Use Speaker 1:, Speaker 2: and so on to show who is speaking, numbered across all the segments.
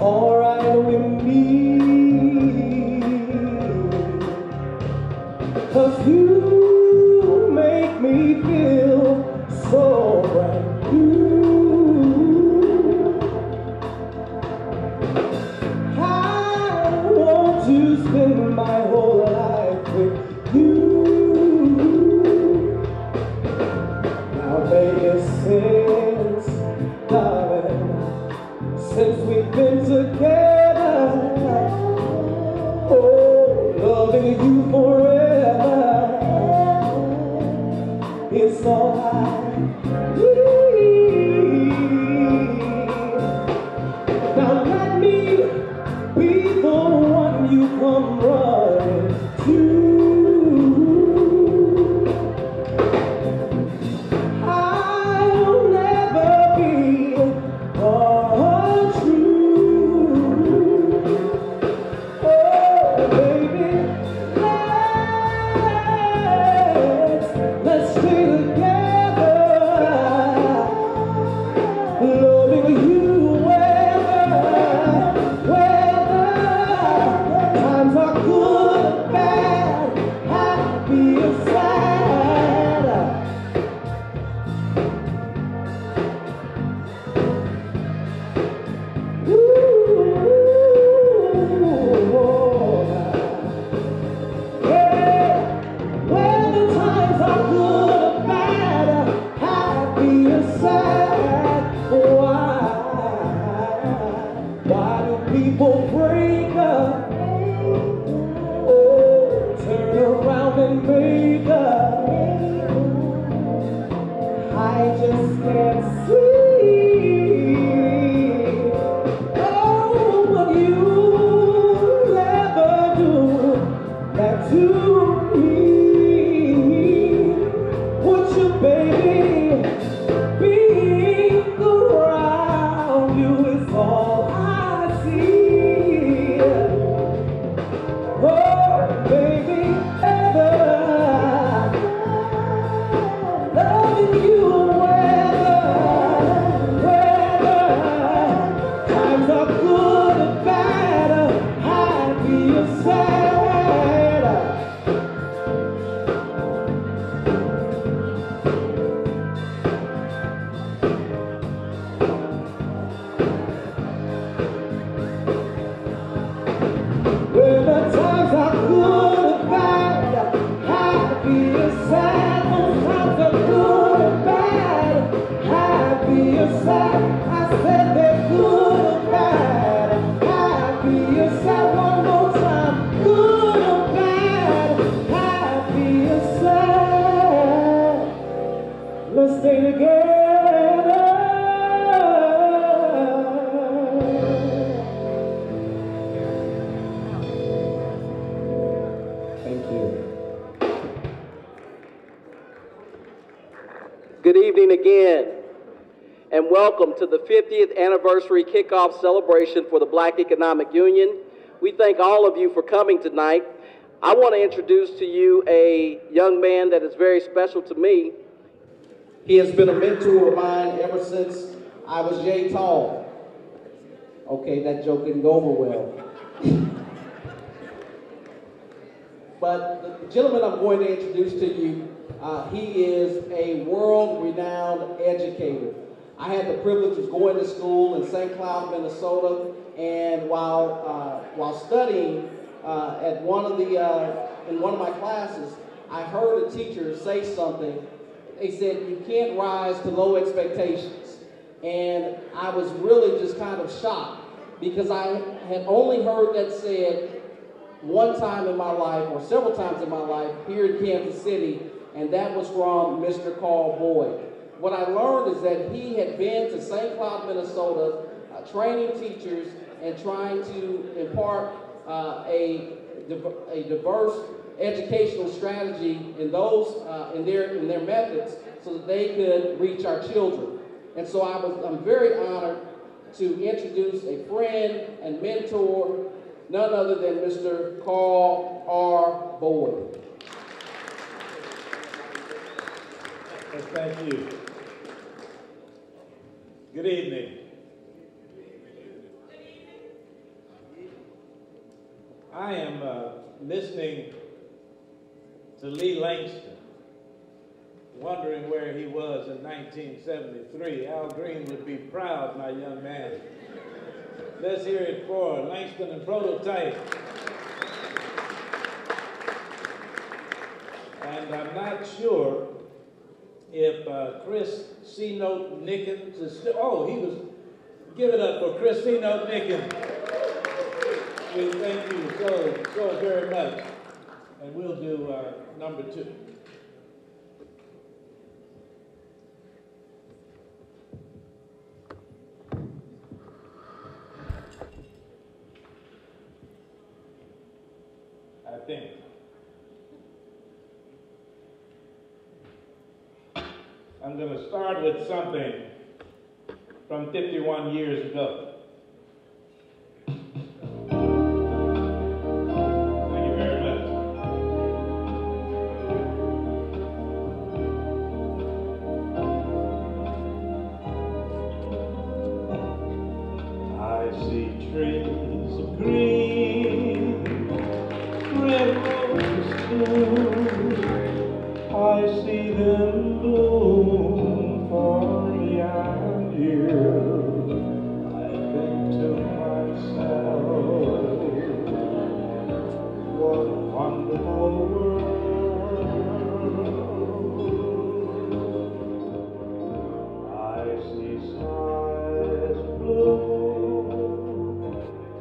Speaker 1: alright with me, 'cause you make me feel so brand new. I want to spend my whole life with you. Now baby, since we've been together, oh, loving you forever, it's all I need. Now let me be the one you come running to. I'll never be untrue. Oh baby, let's stay together, loving you whether times are good or bad, happy or sad. Whether times are good or bad, happy or sad, why do people break up? Oh, turn around and make up. I just can't see. Oh, what you never do that to me. Would you, baby, being around you is all I see. Oh, baby, ever loving you whether times are good or bad, happy or sad. Whether times are good or bad, happy or sad. Those times are good or bad, happy or sad. I said they're good or bad, happy or sad. One more time, good or bad, happy or sad. Let's stay together. Thank you.
Speaker 2: Good evening again, and welcome to the 50th anniversary kickoff celebration for the Black Economic Union. We thank all of you for coming tonight. I want to introduce to you a young man that is very special to me. He has been a mentor of mine ever since I was yay tall. Okay, that joke didn't go over well. But the gentleman I'm going to introduce to you, he is a world-renowned educator. I had the privilege of going to school in St. Cloud, Minnesota, and while studying in one of my classes, I heard a teacher say something. They said, "You can't rise to low expectations." And I was really just kind of shocked because I had only heard that said one time in my life, or several times in my life, here in Kansas City, and that was from Mr. Carl Boyd. What I learned is that he had been to St. Cloud, Minnesota, training teachers and trying to impart a diverse educational strategy in their methods so that they could reach our children. And so I'm very honored to introduce a friend and mentor, none other than Mr. Carl R. Boyd.
Speaker 3: Thank you. Good evening. I am listening to Lee Langston, wondering where he was in 1973. Al Green would be proud, my young man. Let's hear it for Langston and Prototype. And I'm not sure if Chris C-Note Nickens is still, oh, he was, give it up for Chris C-Note Nickens. We thank you so very much. And we'll do number 2. I think. I'm going to start with something from 51 years ago. Thank you very much. I see trees of green, red roses too. I see them bloom for me and you. I think to myself, what a wonderful world. I see skies blue,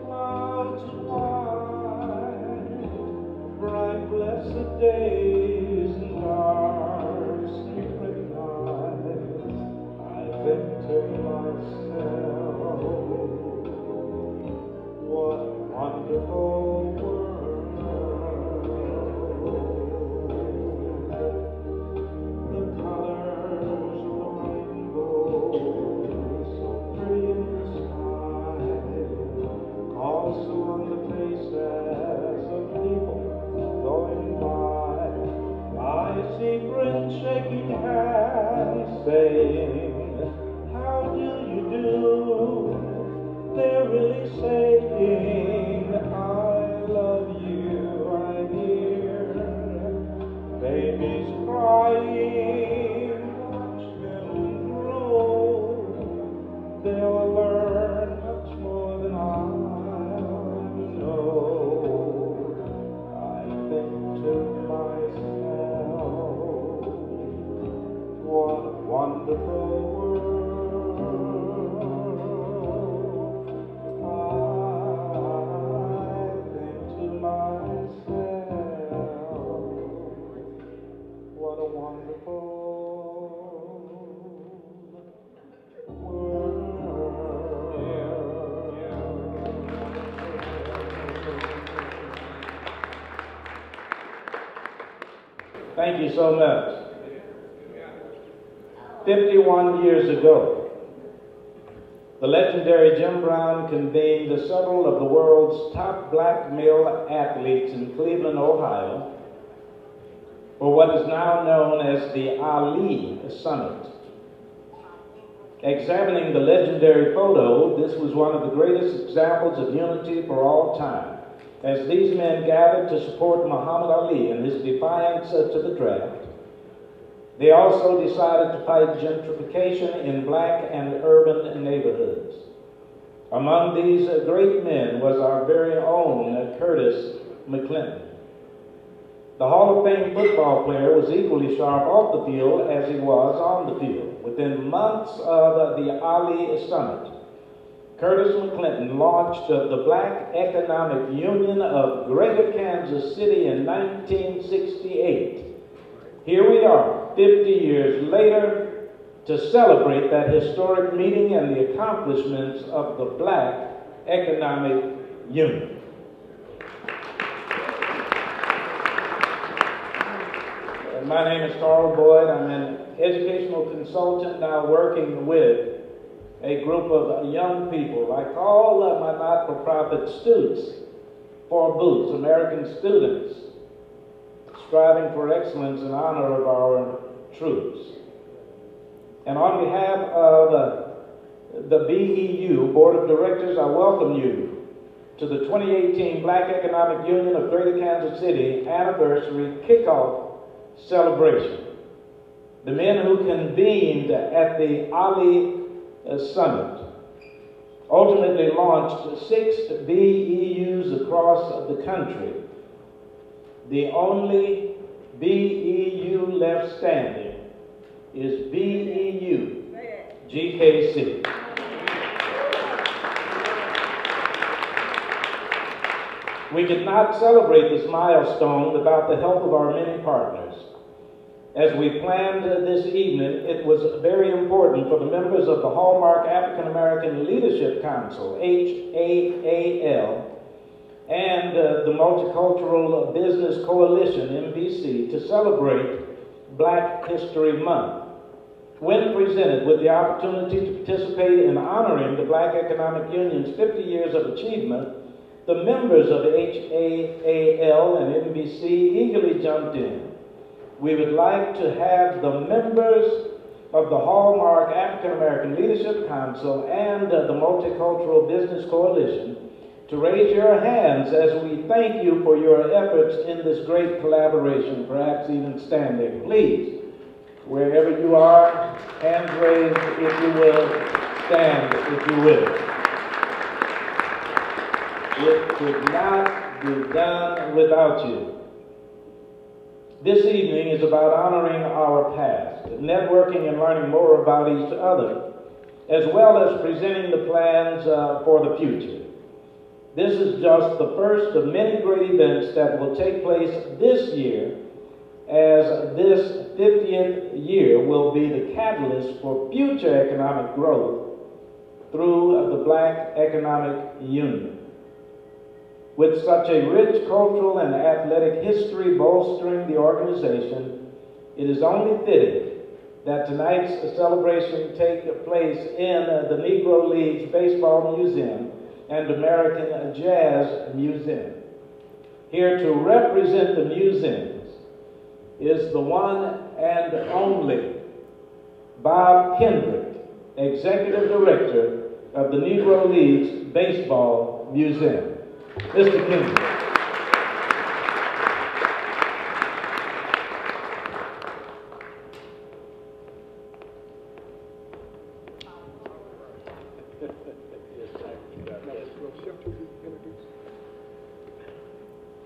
Speaker 3: clouds white, bright blessed days and dark secret nights. I think to myself, what a wonderful world. The colors of the rainbow, so pretty in the sky, also on the faces of people going by. I see friends shaking hands, saying, how do you do? They're really saying, I love you. I hear babies crying, watch them grow. They'll learn much more than I'll ever know. I think to myself, what a wonderful world. I think to myself, what a wonderful world. Thank you so much. 51 years ago, the legendary Jim Brown convened several of the world's top black male athletes in Cleveland, Ohio, for what is now known as the Ali Summit. Examining the legendary photo, this was one of the greatest examples of unity for all time, as these men gathered to support Muhammad Ali in his defiance to the draft. They also decided to fight gentrification in black and urban neighborhoods. Among these great men was our very own Curtis McClinton. The Hall of Fame football player was equally sharp off the field as he was on the field. Within months of the Ali Summit, Curtis McClinton launched the Black Economic Union of Greater Kansas City in 1968. Here we are, 50 years later, to celebrate that historic meeting and the accomplishments of the Black Economic Union. My name is Carl Boyd. I'm an educational consultant now working with a group of young people. I call my not-for-profit students for Boots, American students, striving for excellence in honor of our troops. And on behalf of the BEU Board of Directors, I welcome you to the 2018 Black Economic Union of Greater Kansas City Anniversary Kickoff Celebration. The men who convened at the Ali Summit ultimately launched 6 BEUs across the country. The only BEU left standing is BEU GKC. We could not celebrate this milestone without the help of our many partners. As we planned this evening, it was very important for the members of the Hallmark African American Leadership Council, HAAL, and the Multicultural Business Coalition, MBC, to celebrate Black History Month. When presented with the opportunity to participate in honoring the Black Economic Union's 50 years of achievement, the members of HAAL and MBC eagerly jumped in. We would like to have the members of the Hallmark African American Leadership Council and the Multicultural Business Coalition to raise your hands as we thank you for your efforts in this great collaboration, perhaps even standing. Please, wherever you are, hands raised if you will, stand if you will. It could not be done without you. This evening is about honoring our past, networking and learning more about each other, as well as presenting the plans for the future. This is just the first of many great events that will take place this year, as this 50th year will be the catalyst for future economic growth through the Black Economic Union. With such a rich cultural and athletic history bolstering the organization, it is only fitting that tonight's celebration take place in the Negro Leagues Baseball Museum and American Jazz Museum. Here to represent the museums is the one and only Bob Kendrick, Executive Director of the Negro Leagues Baseball Museum. Mr. Kendrick.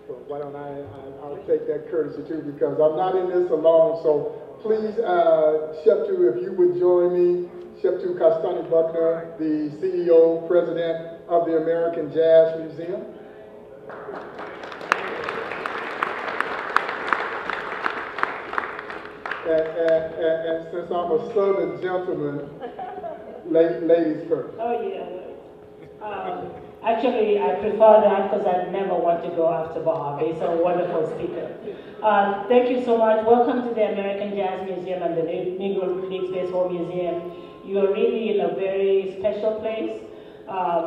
Speaker 4: Well, why don't I'll take that courtesy too, because I'm not in this alone. So please, Sheptu, if you would join me, Sheptu Kastani Buckner, the CEO, President of the American Jazz Museum. And since I'm a Southern gentleman, ladies first.
Speaker 5: Oh, yeah. Actually, I prefer that because I never want to go after Bob. He's a wonderful speaker. Thank you so much. Welcome to the American Jazz Museum and the Negro Leagues Baseball Museum. You are really in a very special place.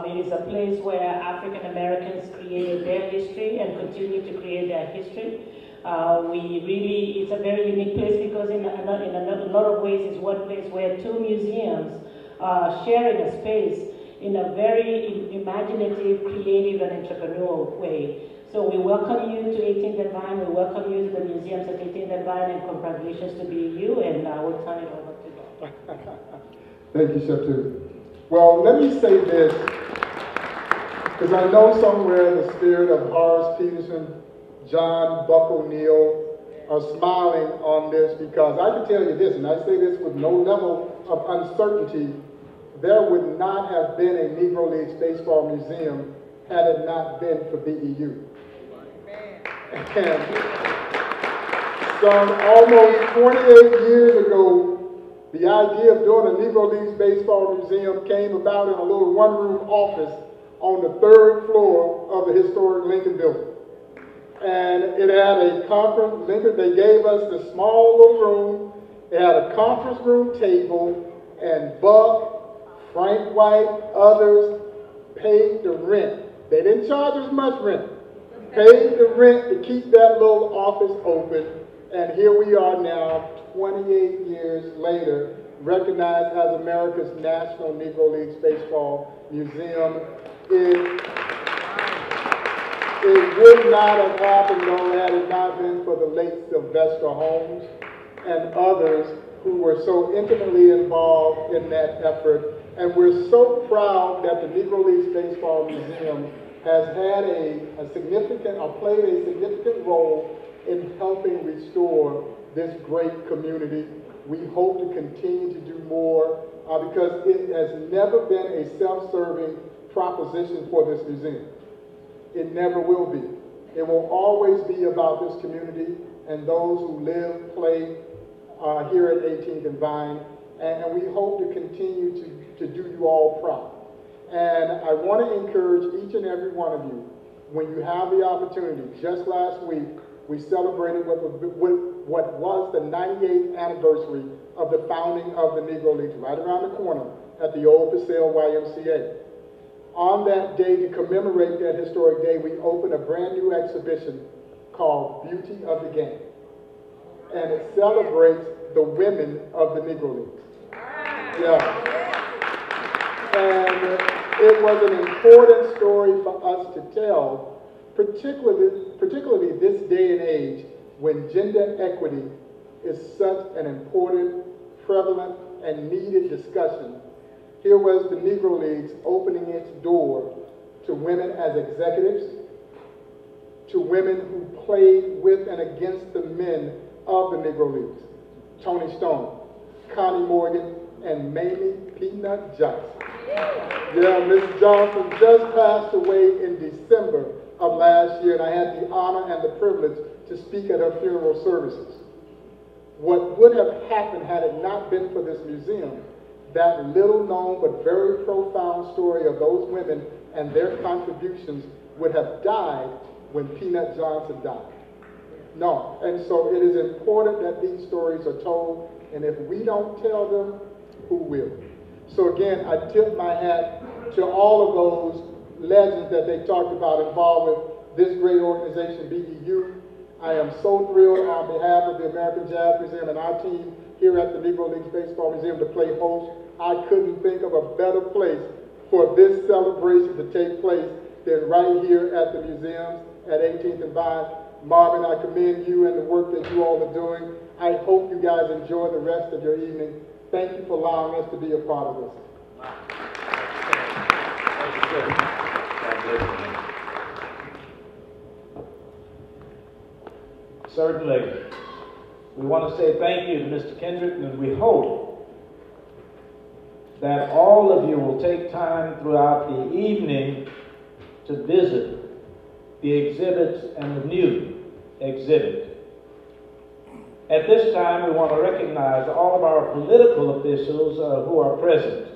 Speaker 5: It is a place where African Americans created their history and continue to create their history. It's a very unique place because in a lot of ways it's one place where two museums are sharing a space in a very imaginative, creative, and entrepreneurial way. So we welcome you to 18th and Vine, we welcome you to the museums at 18th and Vine, and congratulations to BEU, and I will turn it over to you.
Speaker 4: Thank you, Sheptu. Well, let me say this, because I know somewhere in the spirit of Horace Peterson, John Buck O'Neill are smiling on this, because I can tell you this, and I say this with no level of uncertainty, there would not have been a Negro Leagues Baseball Museum had it not been for BEU. And some almost 28 years ago, the idea of doing a Negro Leagues Baseball Museum came about in a little one-room office on the 3rd floor of the historic Lincoln Building. And it had a conference, they gave us the small little room, it had a conference room table, and Buck, Frank White, others paid the rent. They didn't charge us much rent. Paid the rent to keep that little office open, and here we are now, 28 years later, recognized as America's National Negro Leagues Baseball Museum. It would not have happened, though, had it not been for the late Sylvester Holmes and others who were so intimately involved in that effort. And we're so proud that the Negro Leagues Baseball Museum has had played a significant role in helping restore this great community. We hope to continue to do more because it has never been a self-serving proposition for this museum. It never will be. It will always be about this community and those who live, play here at 18th and Vine, and we hope to continue to do you all proud. And I want to encourage each and every one of you, when you have the opportunity, just last week, we celebrated what was the 98th anniversary of the founding of the Negro Leagues, right around the corner at the old Paseo YMCA. On that day, to commemorate that historic day, we opened a brand new exhibition called Beauty of the Game. And it celebrates the women of the Negro Leagues. Yeah. And it was an important story for us to tell, particularly this day and age when gender equity is such an important, prevalent, and needed discussion. Here was the Negro Leagues opening its door to women as executives, to women who played with and against the men of the Negro Leagues. Tony Stone, Connie Morgan, and Mamie Peanut Johnson. Yeah, Miss Johnson just passed away in December of last year, and I had the honor and the privilege to speak at her funeral services. What would have happened had it not been for this museum, that little known but very profound story of those women and their contributions would have died when Peanut Johnson died. No, and so it is important that these stories are told, and if we don't tell them, who will? So again, I tip my hat to all of those legends that they talked about involved with this great organization, BEU. I am so thrilled on behalf of the American Jazz Museum and our team here at the Negro Leagues Baseball Museum to play host. I couldn't think of a better place for this celebration to take place than right here at the museums at 18th and Vine. Marvin, I commend you and the work that you all are doing. I hope you guys enjoy the rest of your evening. Thank you for allowing us to be a part of this.
Speaker 3: Certainly. We want to say thank you to Mr. Kendrick, and we hope that all of you will take time throughout the evening to visit the exhibits and the new exhibit. At this time, we want to recognize all of our political officials who are present.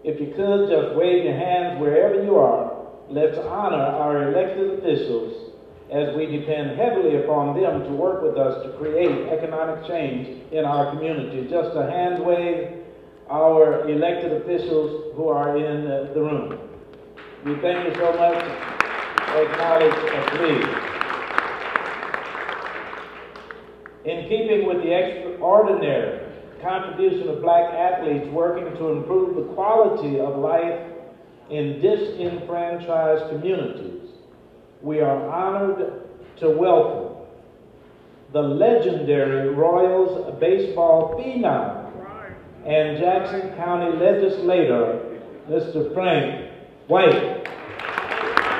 Speaker 3: If you could, just wave your hands wherever you are. Let's honor our elected officials as we depend heavily upon them to work with us to create economic change in our community. Just a hand wave, our elected officials who are in the room. We thank you so much. Acknowledge, please. In keeping with the extraordinary contribution of black athletes working to improve the quality of life in disenfranchised communities, we are honored to welcome the legendary Royals baseball phenom and Jackson County legislator, Mr. Frank White.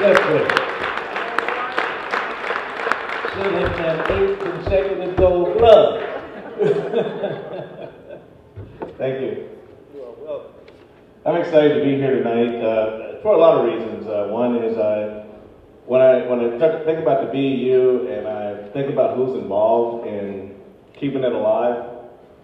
Speaker 3: Yes, sir. Should have been 8 consecutive gold gloves.
Speaker 6: Thank you. Well, I'm excited to be here tonight for a lot of reasons. One is when I think about the BEU and I think about who's involved in keeping it alive,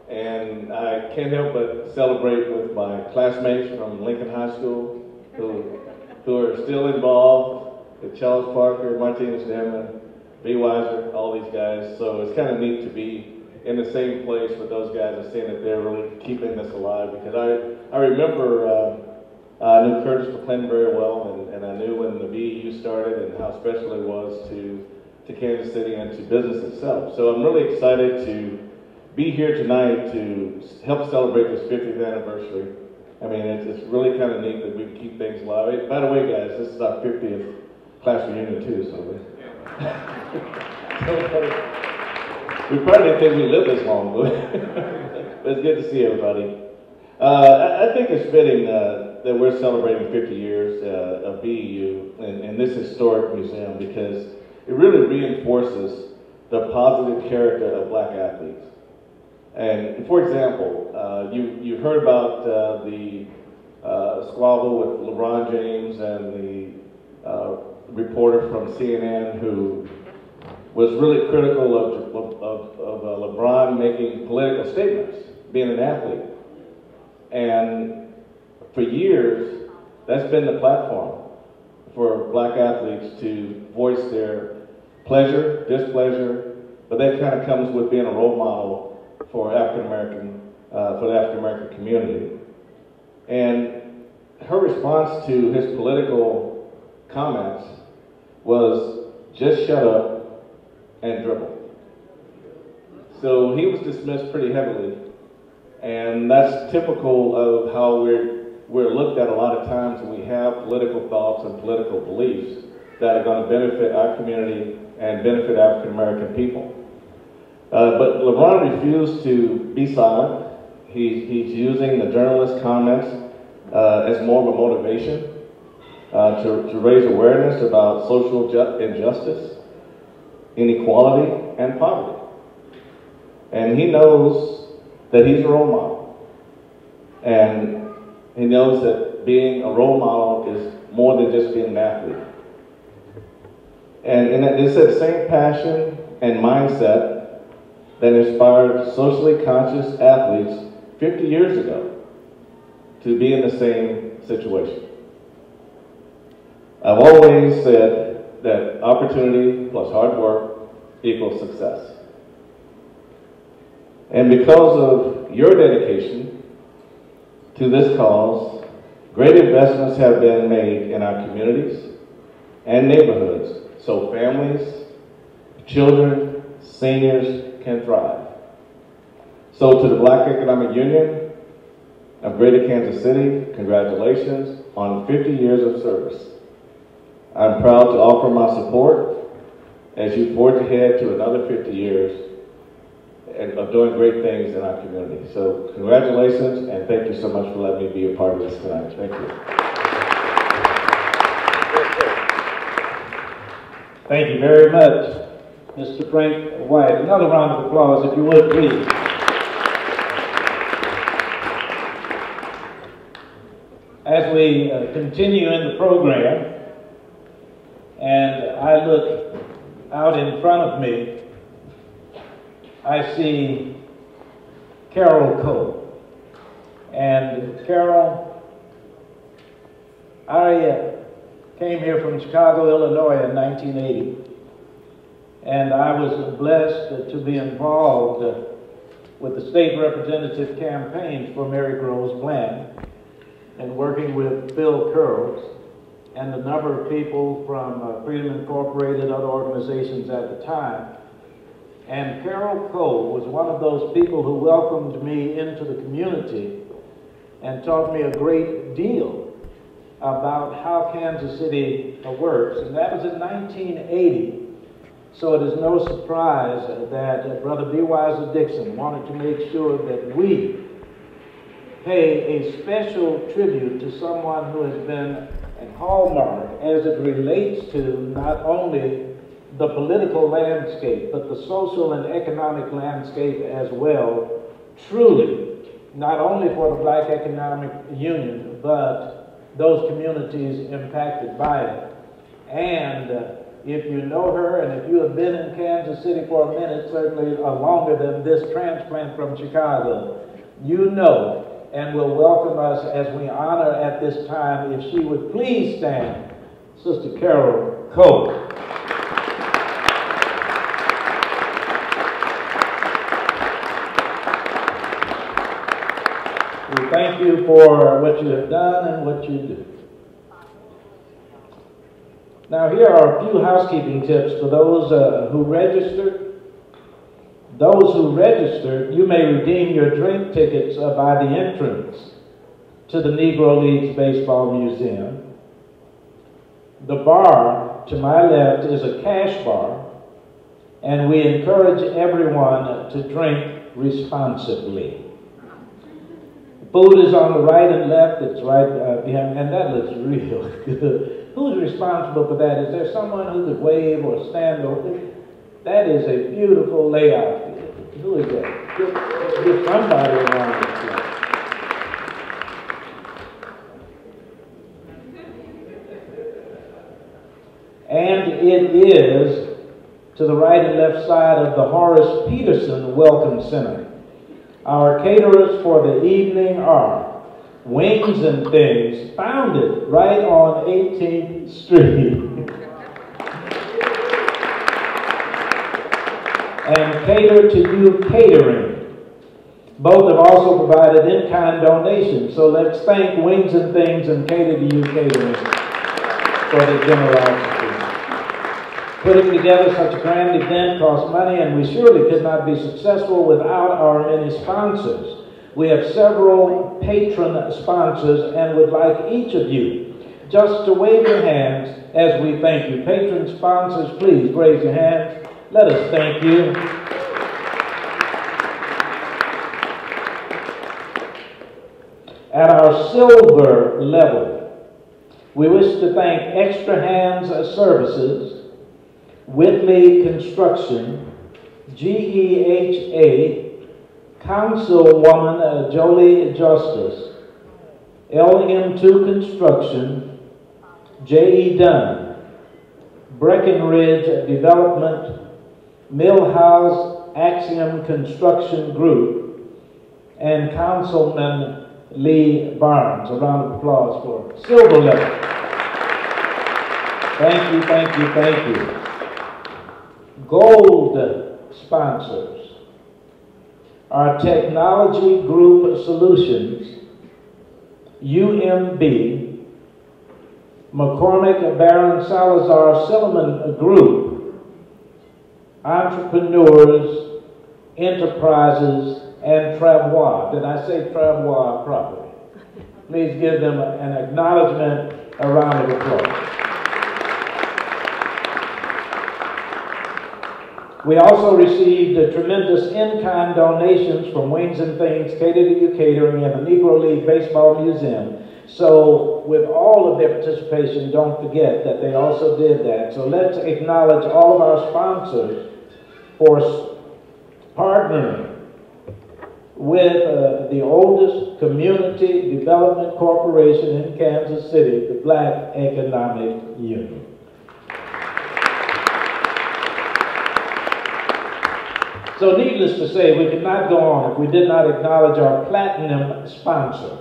Speaker 6: and I can't help but celebrate with my classmates from Lincoln High School who are still involved, with Charles Parker, Martinez Denman, B. Weiser, all these guys. So it's kind of neat to be in the same place with those guys and seeing that they're really keeping this alive. Because I remember I knew Curtis McClendon very well, and I knew when the BEU started and how special it was to Kansas City and to business itself. So I'm really excited to be here tonight to help celebrate this 50th anniversary. I mean, it's really kind of neat that we can keep things alive. By the way, guys, this is our 50th class reunion too, so we probably didn't think we lived this long, but it's good to see everybody. I think it's fitting that we're celebrating 50 years of BEU in this historic museum because it really reinforces the positive character of black athletes. And for example, you heard about the squabble with LeBron James and the reporter from CNN who was really critical of LeBron making political statements, being an athlete. And for years, that's been the platform for black athletes to voice their pleasure, displeasure, but that kind of comes with being a role model for the African American community. And her response to his political comments was just shut up and dribble. So he was dismissed pretty heavily, and that's typical of how we're looked at a lot of times when we have political thoughts and political beliefs that are going to benefit our community and benefit African American people. But LeBron refused to be silent. He's using the journalist comments as more of a motivation to raise awareness about social injustice, inequality, and poverty. And he knows that he's a role model. And he knows that being a role model is more than just being an athlete. And it's that same passion and mindset that inspired socially conscious athletes 50 years ago to be in the same situation. I've always said that opportunity plus hard work equals success. And because of your dedication to this cause, great investments have been made in our communities and neighborhoods so families, children, seniors can thrive. So to the Black Economic Union of Greater Kansas City, congratulations on 50 years of service. I'm proud to offer my support as you forge ahead to another 50 years of doing great things in our community. So congratulations, and thank you so much for letting me be a part of this tonight. Thank you.
Speaker 3: Thank you very much, Mr. Frank White. Another round of applause, if you would, please. As we continue in the program, and I look out in front of me, I see Carol Cole. And Carol, I came here from Chicago, Illinois in 1980. And I was blessed to be involved with the state representative campaigns for Mary Groves Bland and working with Phil Curls and a number of people from Freedom Incorporated, other organizations at the time. And Carol Cole was one of those people who welcomed me into the community and taught me a great deal about how Kansas City works. And that was in 1980. So it is no surprise that Brother B. Weiser Dixon wanted to make sure that we pay a special tribute to someone who has been a hallmark as it relates to not only the political landscape, but the social and economic landscape as well, truly, not only for the Black Economic Union, but those communities impacted by it. And if you know her, and if you have been in Kansas City for a minute, certainly longer than this transplant from Chicago, you know and will welcome us as we honor at this time, if she would please stand, Sister Carol Cole. We thank you for what you have done and what you do. Now, here are a few housekeeping tips for those who registered. Those who registered, you may redeem your drink tickets by the entrance to the Negro Leagues Baseball Museum. The bar to my left is a cash bar, and we encourage everyone to drink responsibly. Food is on the right and left. It's right behind, and that looks real good. Who's responsible for that? Is there someone who could wave or stand over? That is a beautiful layout. Who is that? Get somebody around this place. And it is to the right and left side of the Horace Peterson Welcome Center. Our caterers for the evening are Wings and Things, founded right on 18th Street. And Cater to You Catering. Both have also provided in-kind donations. So let's thank Wings and Things and Cater to You Catering for the generosity. Putting together such a grand event costs money, and we surely could not be successful without our many sponsors. We have several patron sponsors and would like each of you just to wave your hands as we thank you. Patron sponsors, please raise your hands. Let us thank you. At our silver level, we wish to thank Extra Hands Services, Whitley Construction, GEHA, Councilwoman Jolie Justice, LM2 Construction, J.E. Dunn, Breckenridge Development, Millhouse Axiom Construction Group, and Councilman Lee Barnes. A round of applause for silver level. Thank you, thank you, thank you. Gold sponsors are Technology Group Solutions, UMB, McCormick Baron Salazar Silliman Group, Entrepreneurs, Enterprises, and Travois. Did I say Travois properly? Please give them an acknowledgement, a round of applause. We also received tremendous in-kind donations from Wings and Things, Cater to You Catering, and the Negro League Baseball Museum. So with all of their participation, don't forget that they also did that. So let's acknowledge all of our sponsors for partnering with the oldest community development corporation in Kansas City, the Black Economic Union. So needless to say, we could not go on if we did not acknowledge our platinum sponsor.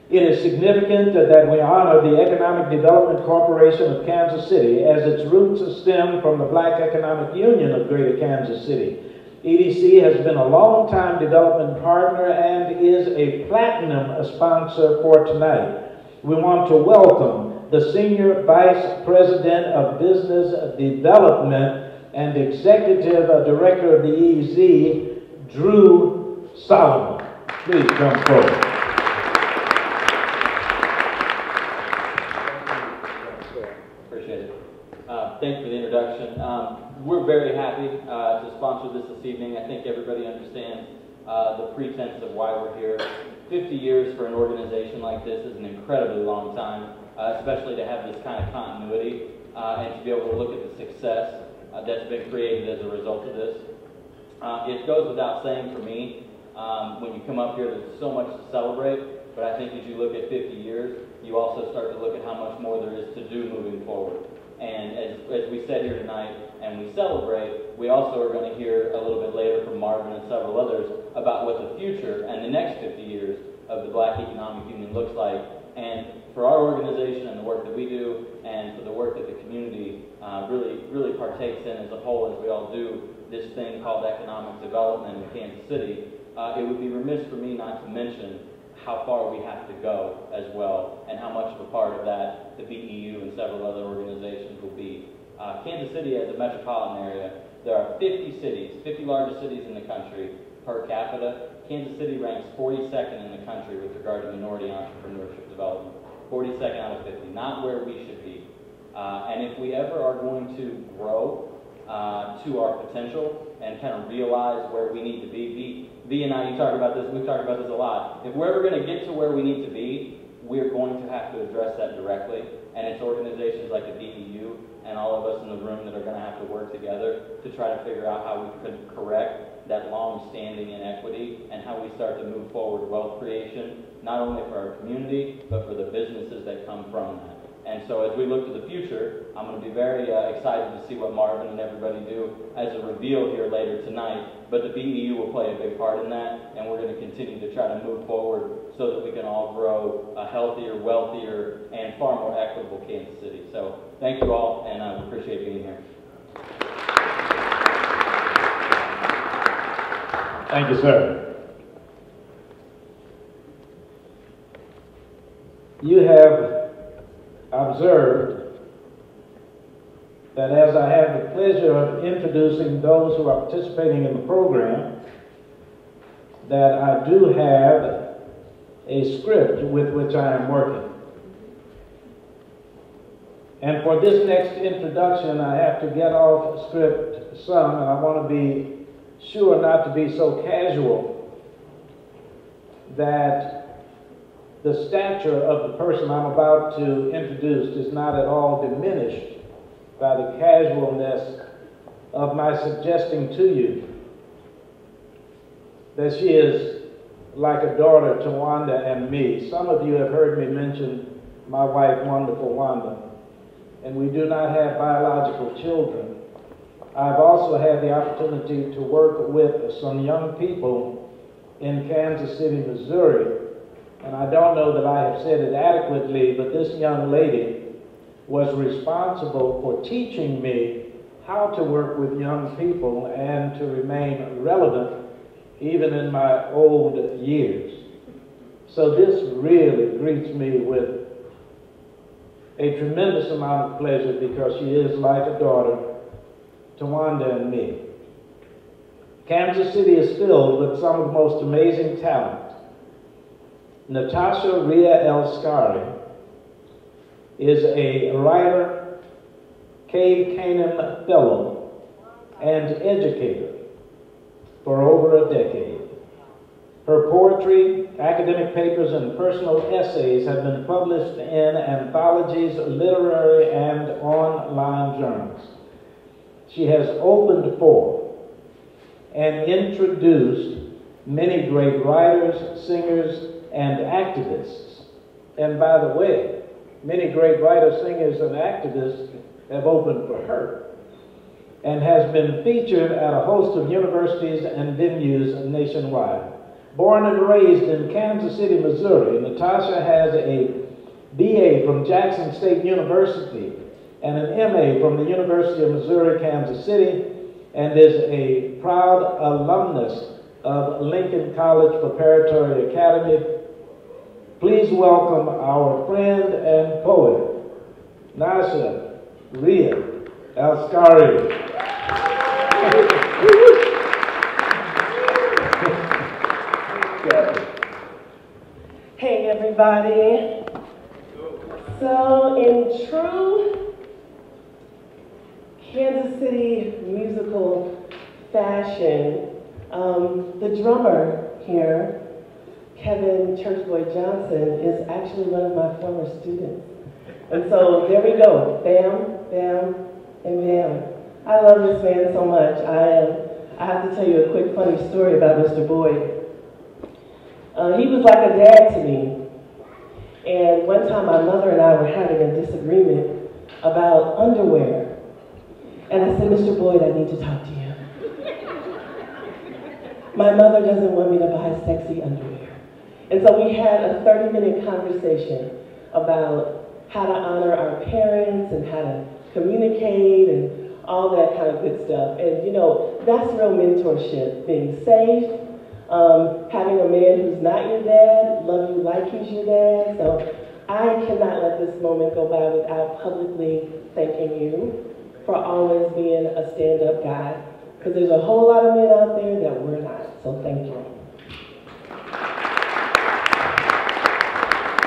Speaker 3: It is significant that we honor the Economic Development Corporation of Kansas City, as its roots stem from the Black Economic Union of Greater Kansas City. EDC has been a long-time development partner and is a platinum sponsor for tonight. We want to welcome the Senior Vice President of Business Development and Executive Director of the EZ, Drew Solomon. Please come forward.
Speaker 7: Appreciate it. Thanks for the introduction. We're very happy to sponsor this evening. I think everybody understands the pretense of why we're here. 50 years for an organization like this is an incredibly long time, especially to have this kind of continuity and to be able to look at the success that's been created as a result of this. It goes without saying for me, when you come up here, there's so much to celebrate, but I think as you look at 50 years, you also start to look at how much more there is to do moving forward. And as we sit here tonight and we celebrate, we also are going to hear a little bit later from Marvin and several others about what the future and the next 50 years of the Black Economic Union looks like. And for our organization and the work that we do, and for the work that the community really partakes in as a whole, as we all do this thing called economic development in Kansas City, it would be remiss for me not to mention how far we have to go as well, and how much of a part of that the BEU and several other organizations will be. Kansas City as a metropolitan area, there are 50 cities, 50 largest cities in the country per capita. Kansas City ranks 42nd in the country with regard to minority entrepreneurship development. 42nd out of 50, not where we should be. And if we ever are going to grow to our potential and kind of realize where we need to be, V and I, you talk about this, we've talked about this a lot. If we're ever going to get to where we need to be, we're going to have to address that directly. And it's organizations like the BEU and all of us in the room that are going to have to work together to try to figure out how we could correct that long-standing inequity and how we start to move forward wealth creation, not only for our community, but for the businesses that come from that. And so as we look to the future, I'm going to be very excited to see what Marvin and everybody do as a reveal here later tonight. But the BEU will play a big part in that, and we're going to continue to try to move forward so that we can all grow a healthier, wealthier, and far more equitable Kansas City. So thank you all, and I appreciate being here.
Speaker 3: Thank you, sir. You have observed that as I have the pleasure of introducing those who are participating in the program, that I do have a script with which I am working. And for this next introduction, I have to get off script some, and I want to be sure not to be so casual that the stature of the person I'm about to introduce is not at all diminished by the casualness of my suggesting to you that she is like a daughter to Wanda and me. Some of you have heard me mention my wife, wonderful Wanda, and we do not have biological children. I've also had the opportunity to work with some young people in Kansas City, Missouri, and I don't know that I have said it adequately, but this young lady was responsible for teaching me how to work with young people and to remain relevant even in my old years. So this really greets me with a tremendous amount of pleasure because she is like a daughter to Wanda and me. Kansas City is filled with some of the most amazing talent. Natasha Ria El-Skari is a writer, Cave Canem Fellow, and educator for over a decade. Her poetry, academic papers, and personal essays have been published in anthologies, literary, and online journals. She has opened for and introduced many great writers, singers, and activists. And by the way, many great writers, singers, and activists have opened for her and has been featured at a host of universities and venues nationwide. Born and raised in Kansas City, Missouri, Natasha has a BA from Jackson State University and an MA from the University of Missouri, Kansas City, and is a proud alumnus of Lincoln College Preparatory Academy. Please welcome our friend and poet, Natasha Ria El-Skari.
Speaker 8: Hey everybody. So in true Kansas City musical fashion, the drummer here, Kevin Churchboy Johnson, is actually one of my former students. And so there we go, bam, bam, and bam. I love this man so much. I have to tell you a quick funny story about Mr. Boyd. He was like a dad to me. And one time my mother and I were having a disagreement about underwear. And I said, Mr. Boyd, I need to talk to you. My mother doesn't want me to buy sexy underwear. And so we had a 30-minute conversation about how to honor our parents and how to communicate and all that kind of good stuff. And you know, that's real mentorship, being safe, having a man who's not your dad, love you like he's your dad. So I cannot let this moment go by without publicly thanking you for always being a stand-up guy. Because there's a whole lot of men out there that we're not, so thank you.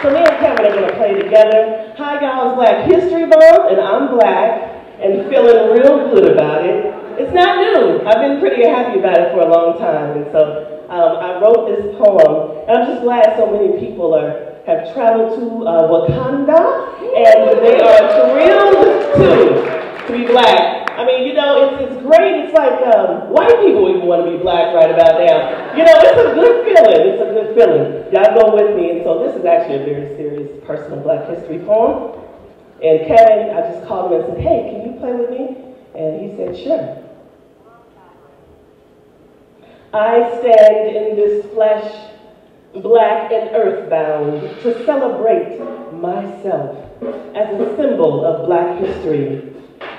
Speaker 8: So me and Kevin are going to play together. hi y'all, it's Black History Month, and I'm black and feeling real good about it. It's not new. I've been pretty happy about it for a long time, and so I wrote this poem, and I'm just glad so many people have traveled to Wakanda, and they are thrilled to be black. I mean, you know, it's great. It's like white people even want to be black right about now. You know, it's a good feeling. It's a good feeling. Y'all go with me. And so this is actually a very serious personal Black history poem. And Kevin, I just called him and said, hey, can you play with me? And he said, sure. I stand in this flesh, black and earthbound, to celebrate myself as a symbol of Black history.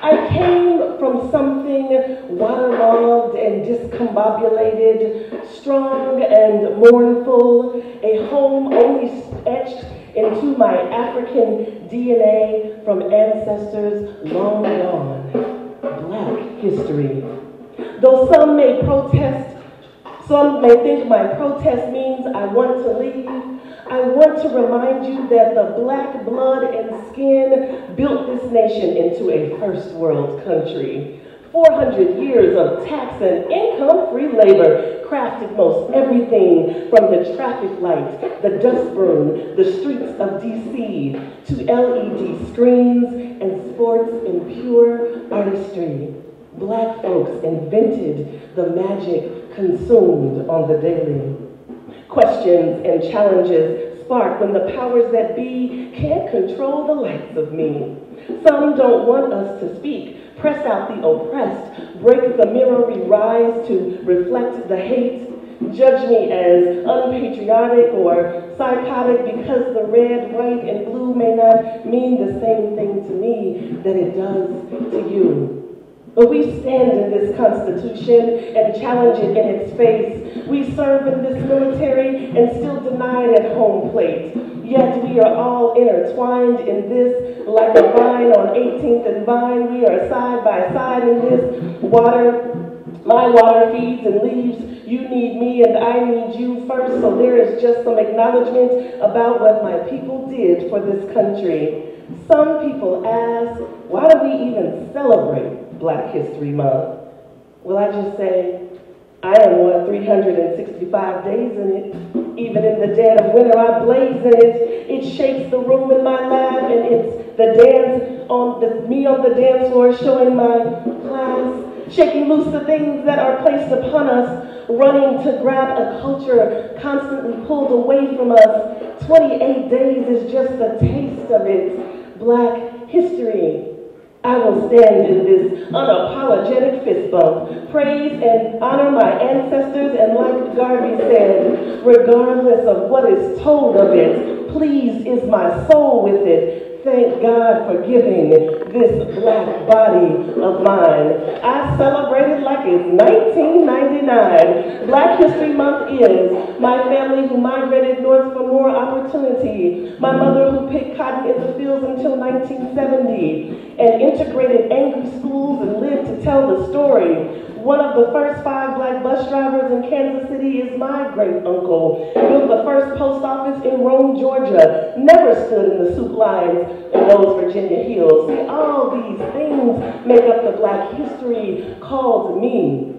Speaker 8: I came from something waterlogged and discombobulated, strong and mournful, a home only etched into my African DNA from ancestors long gone. Black history. Though some may protest, some may think my protest means I want to leave, I want to remind you that the black blood and skin built this nation into a first world country. 400 years of tax and income-free labor crafted most everything from the traffic light, the dust broom, the streets of DC, to LED screens and sports in pure artistry. Black folks invented the magic consumed on the daily. Questions and challenges spark when the powers that be can't control the likes of me. Some don't want us to speak, press out the oppressed, break the mirrory rise to reflect the hate, judge me as unpatriotic or psychotic because the red, white, and blue may not mean the same thing to me that it does to you. But we stand in this Constitution and challenge it in its face. We serve in this military and still deny it at home plate. Yet we are all intertwined in this like a vine on 18th and Vine. We are side by side in this. Water, my water feeds and leaves. You need me and I need you first. So there is just some acknowledgement about what my people did for this country. Some people ask, why do we even celebrate Black History Month? Well, I just say, I am 365 days in it. Even in the dead of winter, I blaze in it. It shakes the room in my lab, and it's the dance me on the dance floor showing my class, shaking loose the things that are placed upon us, running to grab a culture constantly pulled away from us. 28 days is just a taste of it. Black history. I will stand in this unapologetic fist bump, praise and honor my ancestors, and like Garvey said, regardless of what is told of it, pleased is my soul with it. Thank God for giving this black body of mine. I celebrated like it's 1999. Black History Month is my family who migrated north for more opportunity, my mother who picked cotton in the fields until 1970, and integrated angry schools and lived to tell the story. One of the first 5 black bus drivers in Kansas City is my great uncle. Built the first post office in Rome, Georgia. Never stood in the soup lines in those Virginia hills. See, all these things make up the Black history called me.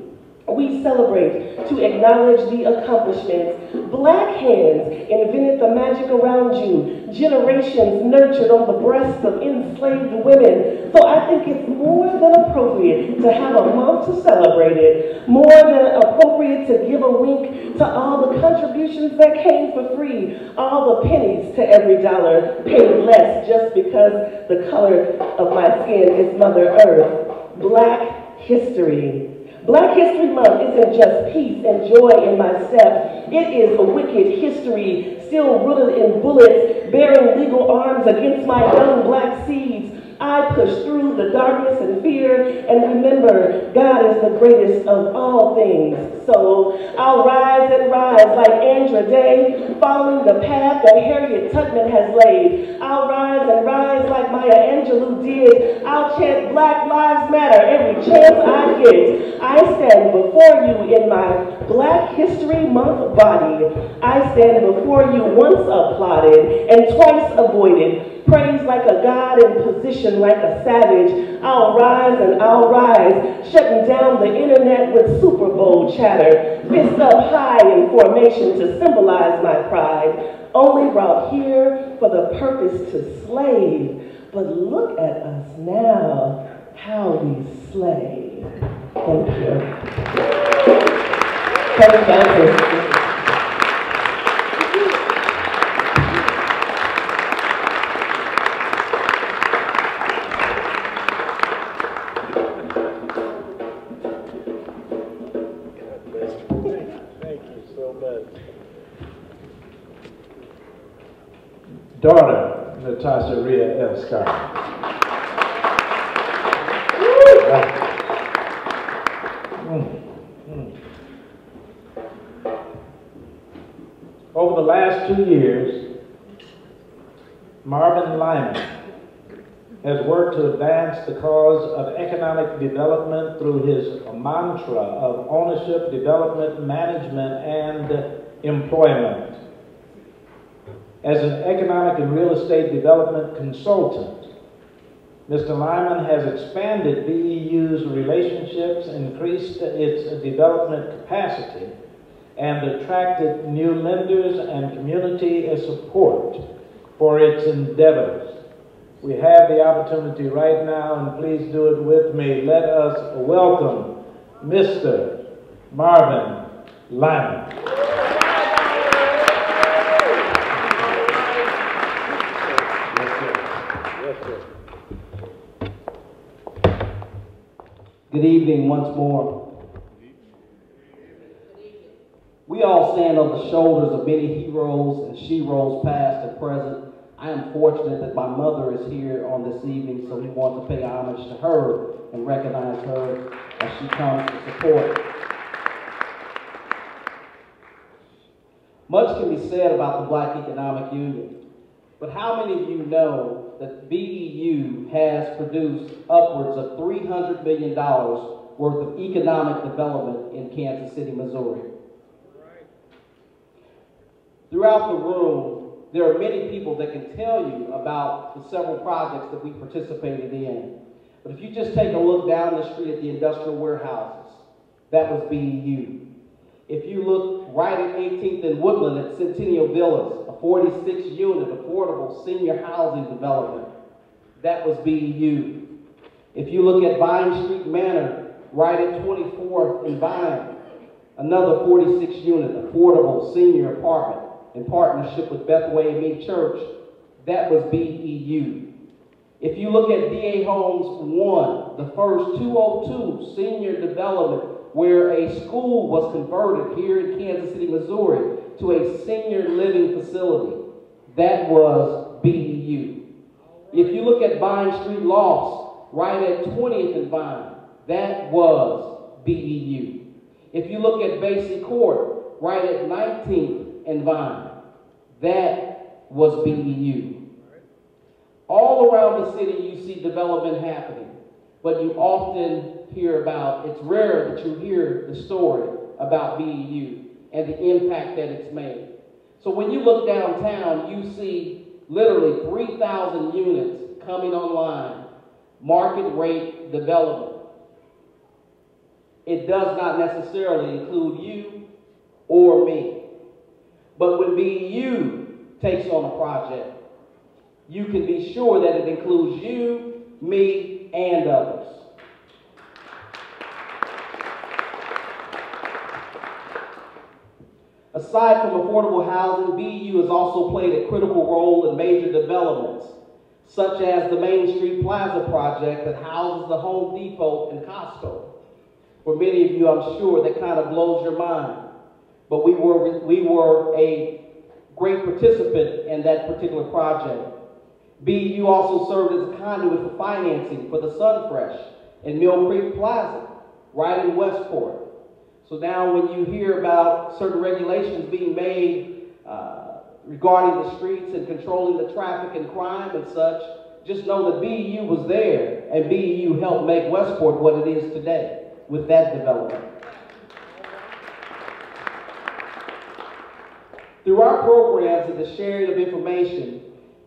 Speaker 8: We celebrate to acknowledge the accomplishments. Black hands invented the magic around you. Generations nurtured on the breasts of enslaved women. So I think it's more than appropriate to have a month to celebrate it. More than appropriate to give a wink to all the contributions that came for free. All the pennies to every dollar paid less just because the color of my skin is Mother Earth. Black history. Black History Month isn't just peace and joy in my step. It is a wicked history, still rooted in bullets, bearing legal arms against my young black seeds. I push through the darkness and fear and remember God is the greatest of all things. So I'll rise and rise like Andra Day, following the path that Harriet Tubman has laid. I'll rise and rise like Maya Angelou did. I'll chant Black Lives Matter every chance I get. I stand before you in my Black History Month body. I stand before you once applauded and twice avoided. Praise like a god and position like a savage. I'll rise and I'll rise, shutting down the internet with Super Bowl chatter. Fist up high in formation to symbolize my pride. Only brought here for the purpose to slave. But look at us now, how we slay. Thank you. Kevin Johnson.
Speaker 3: Daughter, Natasha Rhea F. Scott. Over the last 2 years, Marvin Lyman has worked to advance the cause of economic development through his mantra of ownership, development, management, and employment. As an economic and real estate development consultant, Mr. Lyman has expanded BEU's relationships, increased its development capacity, and attracted new lenders and community support for its endeavors. We have the opportunity right now, and please do it with me. Let us welcome Mr. Marvin Lyman.
Speaker 2: Good evening once more. We all stand on the shoulders of many heroes and sheroes past and present. I am fortunate that my mother is here on this evening, so we want to pay homage to her and recognize her as she comes to support. Much can be said about the Black Economic Union, but how many of you know that BEU has produced upwards of $300 million worth of economic development in Kansas City, Missouri? Throughout the room, there are many people that can tell you about the several projects that we participated in. But if you just take a look down the street at the industrial warehouses, that was BEU. If you look right at 18th and Woodland at Centennial Villas, a 46-unit affordable senior housing development, that was BEU. If you look at Vine Street Manor, right at 24th and Vine, another 46-unit affordable senior apartment in partnership with Bethway AME Church, that was BEU. If you look at DA Homes 1, the first 202 senior development where a school was converted here in Kansas City, Missouri to a senior living facility, that was BEU. If you look at Vine Street Lofts, right at 20th and Vine, that was BEU. If you look at Basie Court, right at 19th and Vine, that was BEU. All around the city you see development happening, but you often hear about, it's rare that you hear the story about BEU and the impact that it's made. So when you look downtown, you see literally 3,000 units coming online, market rate development. It does not necessarily include you or me. But when BEU takes on a project, you can be sure that it includes you, me, and others. Aside from affordable housing, BEU has also played a critical role in major developments, such as the Main Street Plaza project that houses the Home Depot and Costco. For many of you, I'm sure that kind of blows your mind. But we were a great participant in that particular project. BEU also served as a conduit for financing for the Sunfresh and Mill Creek Plaza, right in Westport. So now when you hear about certain regulations being made regarding the streets and controlling the traffic and crime and such, just know that BEU was there, and BEU helped make Westport what it is today with that development. Through our programs and the sharing of information,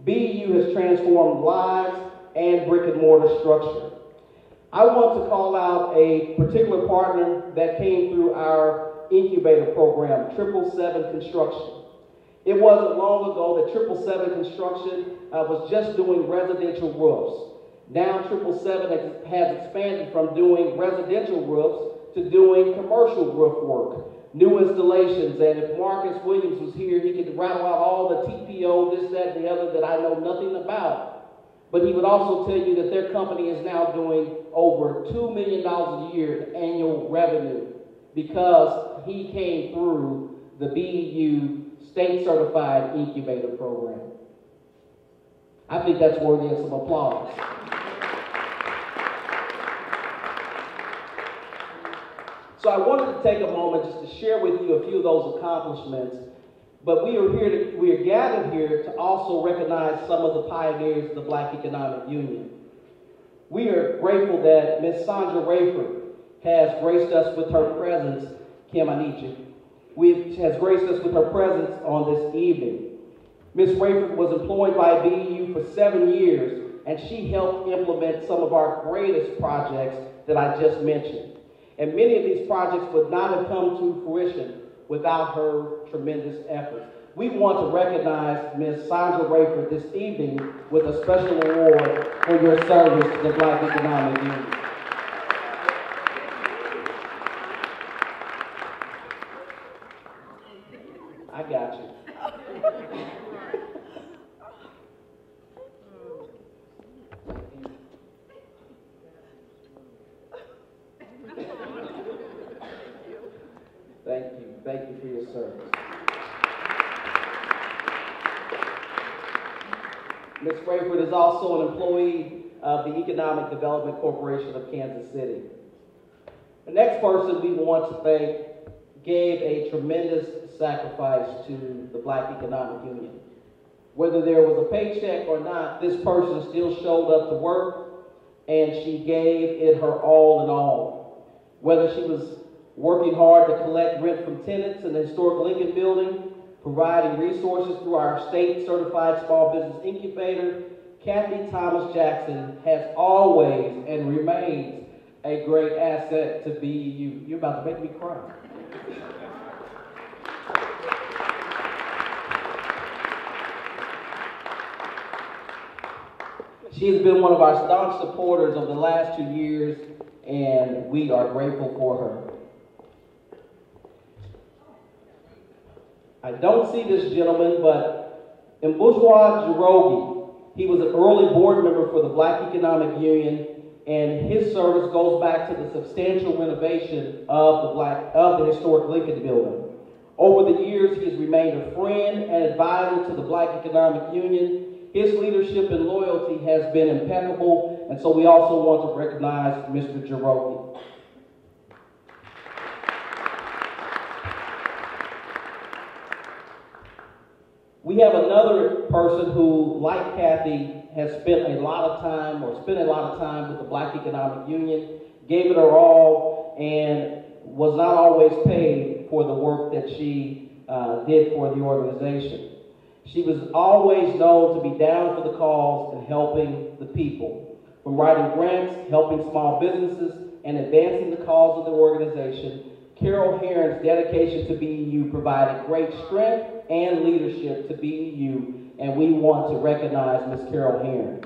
Speaker 2: BEU has transformed lives and brick and mortar structure. I want to call out a particular partner that came through our incubator program, 777 Construction. It wasn't long ago that 777 Construction was just doing residential roofs. Now 777 has expanded from doing residential roofs to doing commercial roof work, new installations, and if Marcus Williams was here, he could rattle out all the TPO, this, that, and the other that I know nothing about. But he would also tell you that their company is now doing over $2 million a year in annual revenue because he came through the BEU State Certified Incubator Program. I think that's worthy of some applause. So I wanted to take a moment just to share with you a few of those accomplishments, but we are gathered here to also recognize some of the pioneers of the Black Economic Union. We are grateful that Ms. Sandra Rayford has graced us with her presence. Kim, I need you. Has graced us with her presence on this evening. Ms. Rayford was employed by BEU for 7 years, and she helped implement some of our greatest projects that I just mentioned. And many of these projects would not have come to fruition without her tremendous efforts. We want to recognize Ms. Sandra Rayford this evening with a special award for your service to the Black Economic Union. I got you. Thank you for your service. Ms. Rayford is also an employee of the Economic Development Corporation of Kansas City. The next person we want to thank gave a tremendous sacrifice to the Black Economic Union. Whether there was a paycheck or not, this person still showed up to work and she gave it her all in all. Whether she was working hard to collect rent from tenants in the historic Lincoln Building, providing resources through our state certified small business incubator, Kathy Thomas Jackson has always and remains a great asset to BEU. You're about to make me cry. She has been one of our staunch supporters over the last 2 years, and we are grateful for her. I don't see this gentleman, but Mboujwa Jirogi, he was an early board member for the Black Economic Union, and his service goes back to the substantial renovation of the historic Lincoln Building. Over the years, he has remained a friend and advisor to the Black Economic Union. His leadership and loyalty has been impeccable, and so we also want to recognize Mr. Jirogi. We have another person who, like Kathy, has spent a lot of time with the Black Economic Union, gave it her all, and was not always paid for the work that she did for the organization. She was always known to be down for the cause and helping the people. From writing grants, helping small businesses, and advancing the cause of the organization, Carol Heron's dedication to BEU provided great strength and leadership to BEU, and we want to recognize Ms. Carol Heron.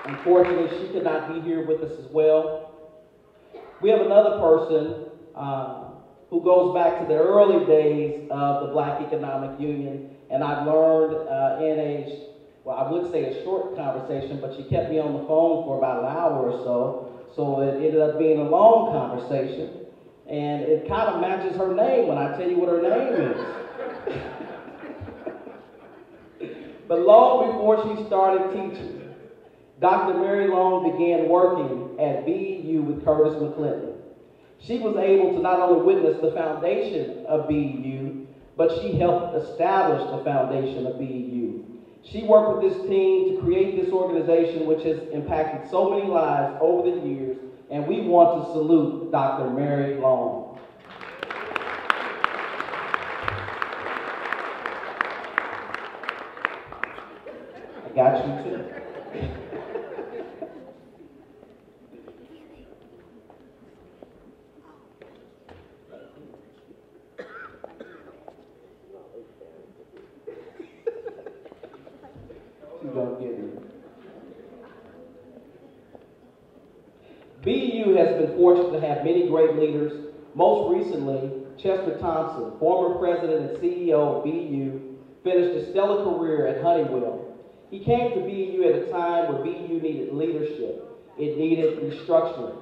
Speaker 2: Unfortunately, she could not be here with us as well. We have another person who goes back to the early days of the Black Economic Union, and I've learned I would say a short conversation, but she kept me on the phone for about an hour or so it ended up being a long conversation, and it kind of matches her name when I tell you what her name is. But long before she started teaching, Dr. Mary Long began working at BEU with Curtis McClinton. She was able to not only witness the foundation of BEU, but she helped establish the foundation of BEU. She worked with this team to create this organization which has impacted so many lives over the years, and we want to salute Dr. Mary Long. Got you too. You don't get it. BEU has been fortunate to have many great leaders. Most recently, Chester Thompson, former president and CEO of BEU, finished a stellar career at Honeywell. He came to BEU at a time where BEU needed leadership. It needed restructuring.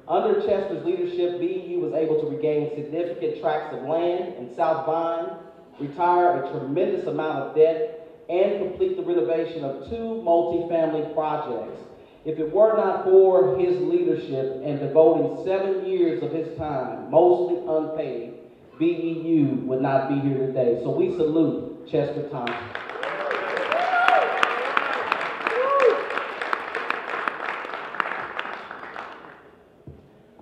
Speaker 2: Under Chester's leadership, BEU was able to regain significant tracts of land in South Vine, retire a tremendous amount of debt, and complete the renovation of 2 multifamily projects. If it were not for his leadership and devoting 7 years of his time, mostly unpaid, BEU would not be here today. So we salute Chester Thompson.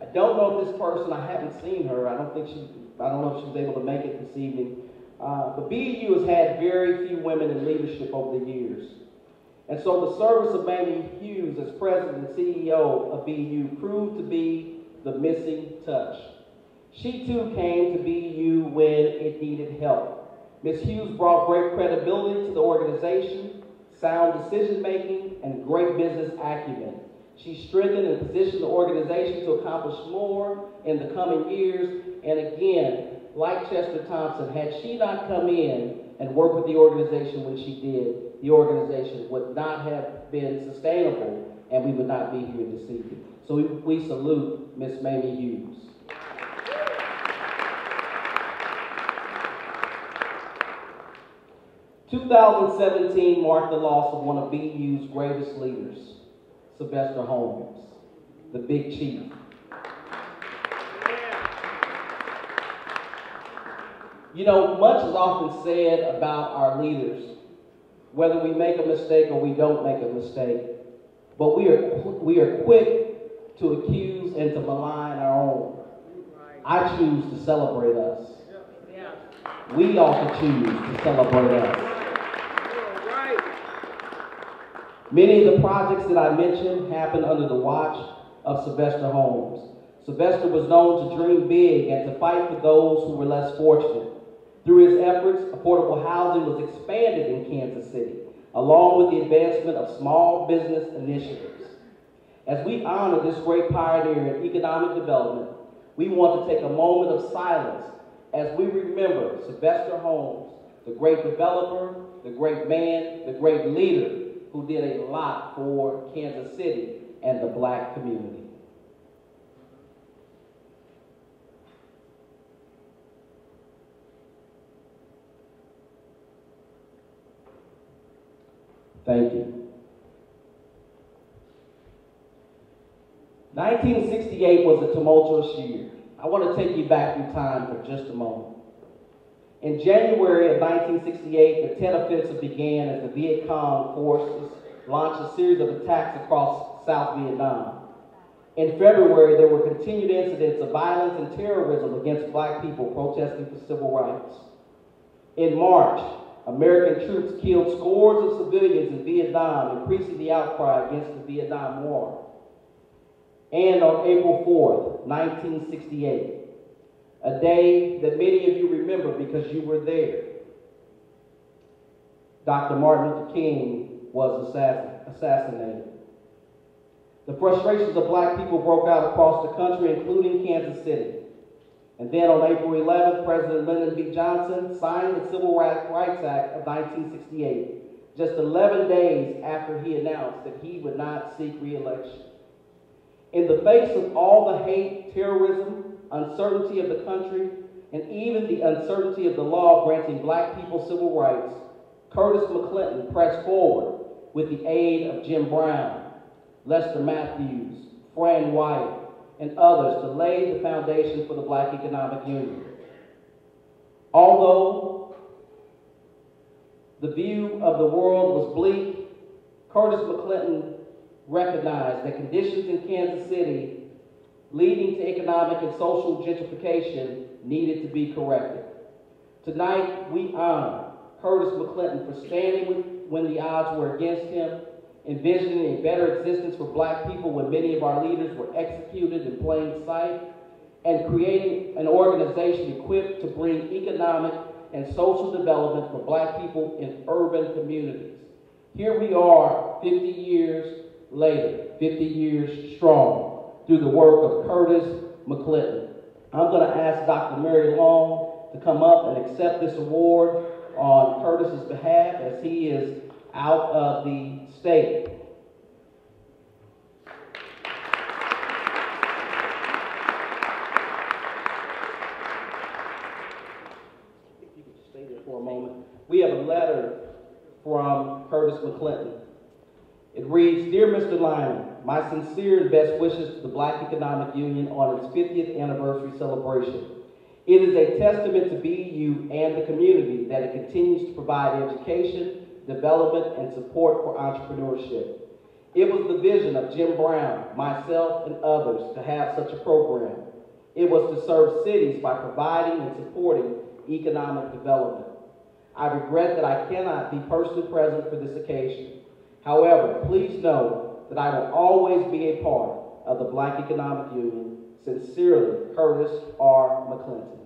Speaker 2: I don't know if this person, I haven't seen her. I don't know if she was able to make it this evening. But BEU has had very few women in leadership over the years. And so the service of Mamie Hughes as president and CEO of BEU proved to be the missing touch. She too came to BEU when it needed help. Ms. Hughes brought great credibility to the organization, sound decision making, and great business acumen. She strengthened and positioned the organization to accomplish more in the coming years. And again, like Chester Thompson, had she not come in and worked with the organization when she did, the organization would not have been sustainable and we would not be here this evening. So we salute Ms. Mamie Hughes. "2017 marked the loss of one of BEU's greatest leaders, Sylvester Holmes, the Big Chief. You know, much is often said about our leaders, whether we make a mistake or we don't make a mistake, but we are quick to accuse and to malign our own. I choose to celebrate us. We ought to choose to celebrate us. Many of the projects that I mentioned happened under the watch of Sylvester Holmes. Sylvester was known to dream big and to fight for those who were less fortunate. Through his efforts, affordable housing was expanded in Kansas City, along with the advancement of small business initiatives. As we honor this great pioneer in economic development, we want to take a moment of silence as we remember Sylvester Holmes, the great developer, the great man, the great leader who did a lot for Kansas City and the Black community. Thank you. 1968 was a tumultuous year. I want to take you back in time for just a moment. In January of 1968, the Tet Offensive began as the Viet Cong forces launched a series of attacks across South Vietnam. In February, there were continued incidents of violence and terrorism against Black people protesting for civil rights. In March, American troops killed scores of civilians in Vietnam, increasing the outcry against the Vietnam War. And on April 4th, 1968, a day that many of you remember because you were there, Dr. Martin Luther King was assassinated. The frustrations of Black people broke out across the country, including Kansas City. And then on April 11th, President Lyndon B. Johnson signed the Civil Rights Act of 1968, just 11 days after he announced that he would not seek re-election. In the face of all the hate, terrorism, uncertainty of the country, and even the uncertainty of the law granting Black people civil rights, Curtis McClinton pressed forward with the aid of Jim Brown, Lester Matthews, Fran Wyatt, and others to lay the foundation for the Black Economic Union. Although the view of the world was bleak, Curtis McClinton recognized that conditions in Kansas City leading to economic and social gentrification needed to be corrected. Tonight, we honor Curtis McClinton for standing when the odds were against him, envisioning a better existence for black people when many of our leaders were executed in plain sight, and creating an organization equipped to bring economic and social development for black people in urban communities. Here we are 50 years later, 50 years strong, through the work of Curtis McClinton. I'm going to ask Dr. Mary Long to come up and accept this award on Curtis's behalf as he is out of the state. If you could just stay there for a moment. We have a letter from Curtis McClinton. It reads, Dear Mr. Lyman, my sincere and best wishes to the Black Economic Union on its 50th anniversary celebration. It is a testament to BEU and the community that it continues to provide education, development, and support for entrepreneurship. It was the vision of Jim Brown, myself, and others to have such a program. It was to serve cities by providing and supporting economic development. I regret that I cannot be personally present for this occasion. However, please know that I will always be a part of the Black Economic Union. Sincerely, Curtis R. McClinton.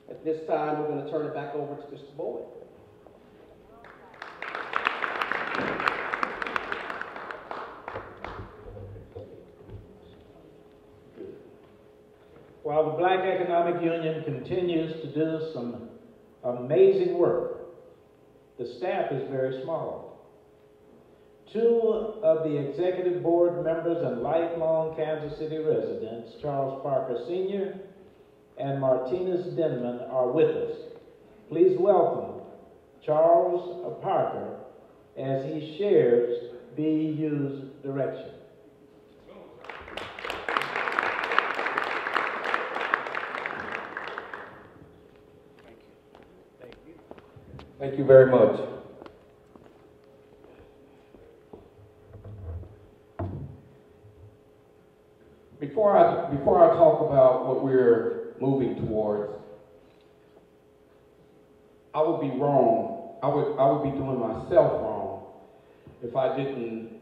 Speaker 2: At this time, we're going to turn it back over to Mr. Boyd.
Speaker 3: While the Black Economic Union continues to do some amazing work, the staff is very small. 2 of the executive board members and lifelong Kansas City residents, Charles Parker Sr. and Martinez Denman, are with us. Please welcome Charles Parker as he shares BEU's direction.
Speaker 9: Thank you very much. Before I talk about what we're moving towards, I would be wrong. I would be doing myself wrong if I didn't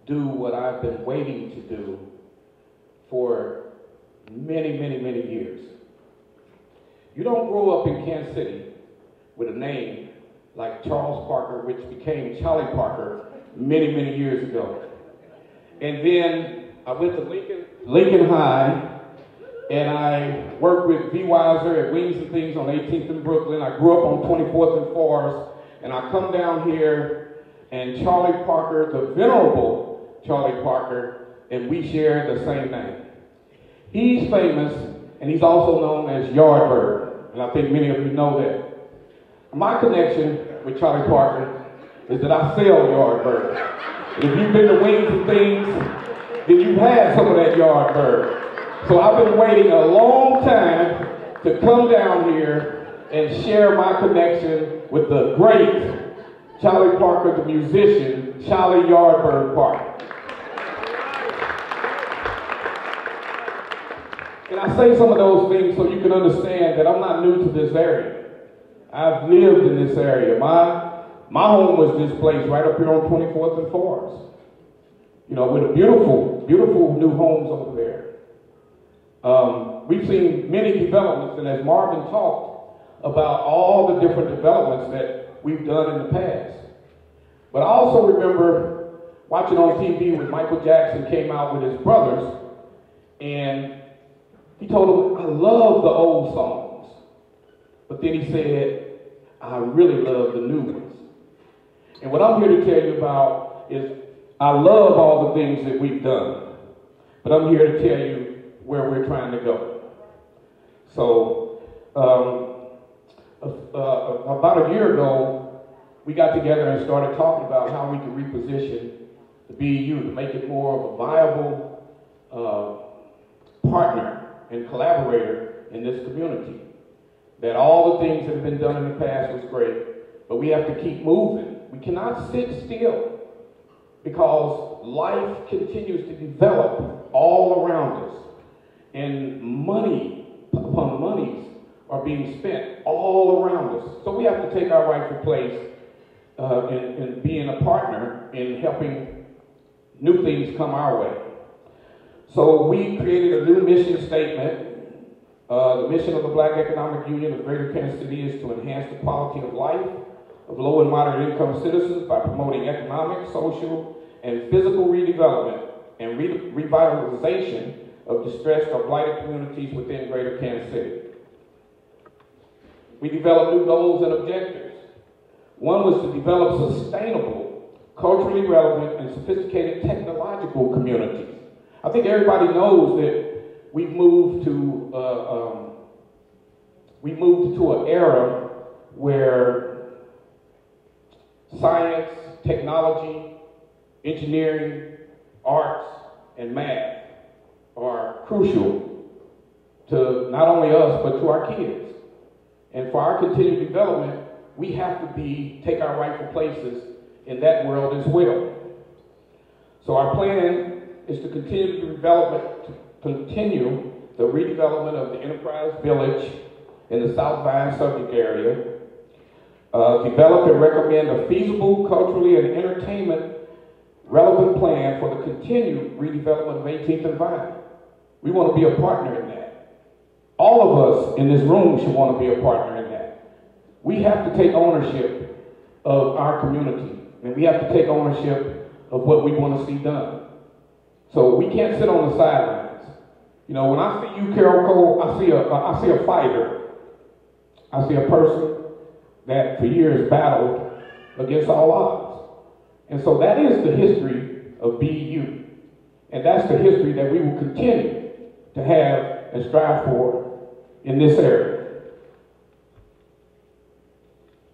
Speaker 9: do what I've been waiting to do for many, many, many years. You don't grow up in Kansas City with a name like Charles Parker, which became Charlie Parker many, many years ago. And then I went to Lincoln High, and I worked with V. Weiser at Wings and Things on 18th in Brooklyn. I grew up on 24th and Forest, and I come down here, and Charlie Parker, the venerable Charlie Parker, and we share the same name. He's famous, and he's also known as Yardbird, and I think many of you know that. My connection with Charlie Parker is that I sell Yardbird. If you've been to Wings and Things, then you've had some of that Yardbird. So I've been waiting a long time to come down here and share my connection with the great Charlie Parker, the musician, Charlie Yardbird Parker. And I say some of those things so you can understand that I'm not new to this area. I've lived in this area. My home was this place right up here on 24th and Forest. You know, with a beautiful, beautiful new homes over there. We've seen many developments, and as Marvin talked about all the different developments that we've done in the past. But I also remember watching on TV when Michael Jackson came out with his brothers, and he told them, I love the old songs. But then he said, I really love the new ones. And what I'm here to tell you about is I love all the things that we've done, but I'm here to tell you where we're trying to go. So about a year ago, we got together and started talking about how we could reposition the BEU to make it more of a viable partner and collaborator in this community. That all the things that have been done in the past was great, but we have to keep moving. We cannot sit still because life continues to develop all around us. And money, upon monies are being spent all around us. So we have to take our rightful place in being a partner in helping new things come our way. So we created a new mission statement. The mission of the Black Economic Union of Greater Kansas City is to enhance the quality of life of low and moderate income citizens by promoting economic, social, and physical redevelopment and revitalization of distressed or blighted communities within Greater Kansas City. We developed new goals and objectives. One was to develop sustainable, culturally relevant, and sophisticated technological communities. I think everybody knows that we've moved to an era where science, technology, engineering, arts, and math are crucial to not only us, but to our kids. And for our continued development, we have to take our rightful places in that world as well. So our plan is to continue the redevelopment of the Enterprise Village in the South Vine subject area, develop and recommend a feasible, culturally and entertainment relevant plan for the continued redevelopment of 18th and Vine. We want to be a partner in that. All of us in this room should want to be a partner in that. We have to take ownership of our community, and we have to take ownership of what we want to see done. So we can't sit on the sidelines. You know, when I see you, Carol Cole, I see a fighter. I see a person that for years battled against all odds. And so that is the history of BEU. And that's the history that we will continue to have and strive for in this area.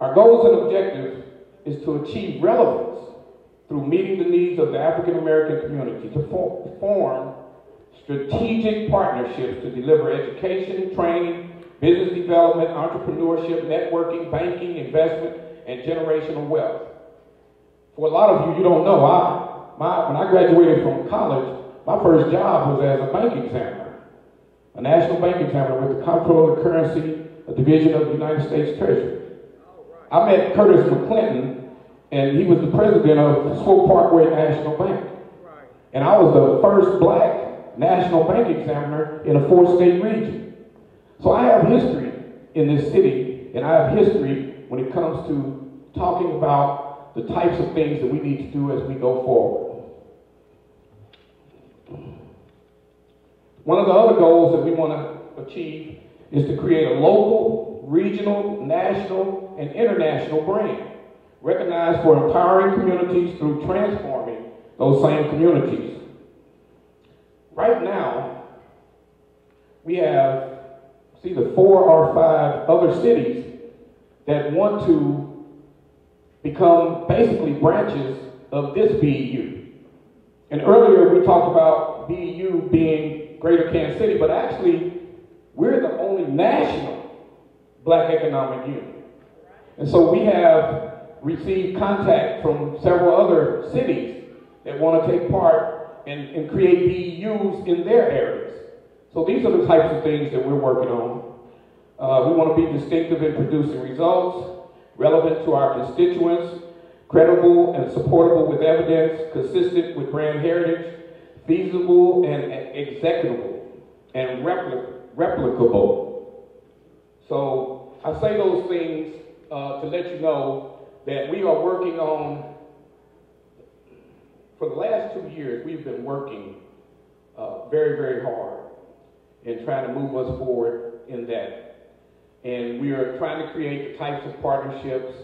Speaker 9: Our goals and objectives is to achieve relevance through meeting the needs of the African American community, to form strategic partnerships to deliver education, training, business development, entrepreneurship, networking, banking, investment, and generational wealth. For a lot of you don't know, when I graduated from college, my first job was as a bank examiner, a national bank examiner with the Comptroller of the Currency, a division of the United States Treasury. I met Curtis McClinton, and he was the president of Swope Parkway National Bank. And I was the first black national bank examiner in a 4-state region. So I have history in this city, and I have history when it comes to talking about the types of things that we need to do as we go forward. One of the other goals that we want to achieve is to create a local, regional, national, and international brand, recognized for empowering communities through transforming those same communities. Right now, we have either 4 or 5 other cities that want to become basically branches of this BEU. And earlier we talked about BEU being Greater Kansas City, but actually we're the only national Black Economic Union. And so we have received contact from several other cities that want to take part and create BEUs in their areas. So these are the types of things that we're working on. We want to be distinctive in producing results, relevant to our constituents, credible and supportable with evidence, consistent with brand heritage, feasible and executable, and replicable. So I say those things to let you know that we are working on, for the last 2 years, we've been working very, very hard in trying to move us forward in that. And we are trying to create the types of partnerships.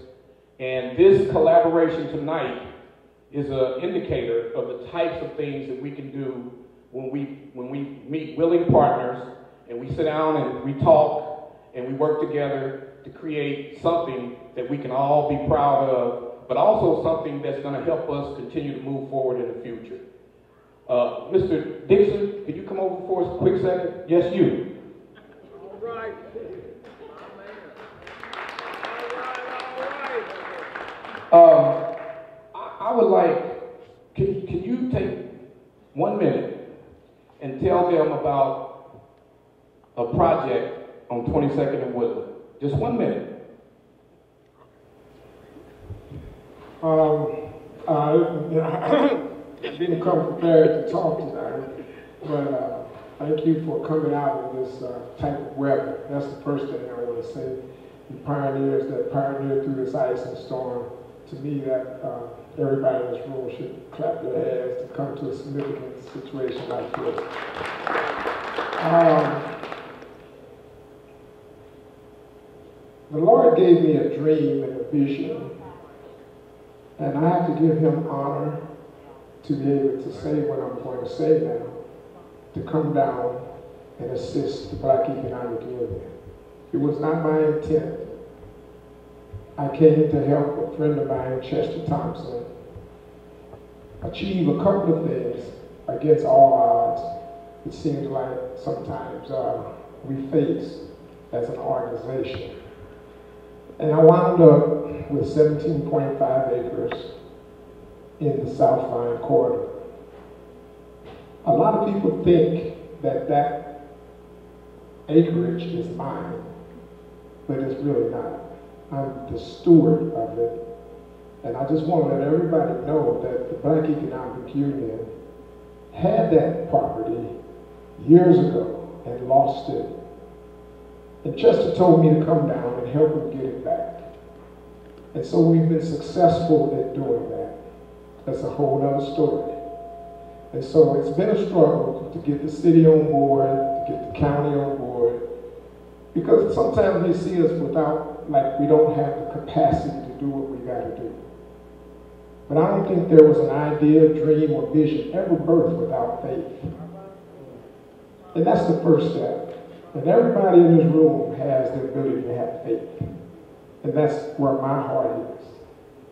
Speaker 9: And this collaboration tonight is an indicator of the types of things that we can do when we meet willing partners and we sit down and we talk and we work together to create something that we can all be proud of, but also something that's going to help us continue to move forward in the future. Mr. Dixon, could you come over for us a quick second? Yes, you.
Speaker 1: All right.
Speaker 9: I would like, can you take 1 minute and tell them about a project on 22nd and Woodland. Just 1 minute.
Speaker 10: I didn't come prepared to talk tonight, but thank you for coming out in this type of weather. That's the first thing I want to say. The pioneers that pioneered through this ice and storm, to me, that everybody in this room should clap their hands to come to a significant situation like this. The Lord gave me a dream and a vision, and I have to give him honor to be able to say what I'm going to say now, to come down and assist the Black Economic Union. It was not my intent. I came to help a friend of mine, Chester Thompson, achieve a couple of things against all odds. It seems like sometimes we face as an organization. And I wound up with 17.5 acres in the South Line Corridor. A lot of people think that that acreage is mine, but it's really not. I'm the steward of it. And I just want to let everybody know that the Black Economic Union had that property years ago and lost it. And Chester told me to come down and help him get it back. And so we've been successful at doing that. That's a whole other story. And so it's been a struggle to get the city on board, to get the county on board, because sometimes they see us without, like we don't have the capacity to do what we got to do. But I don't think there was an idea, dream, or vision ever birthed without faith. And that's the first step. And everybody in this room has the ability to have faith. And that's where my heart is.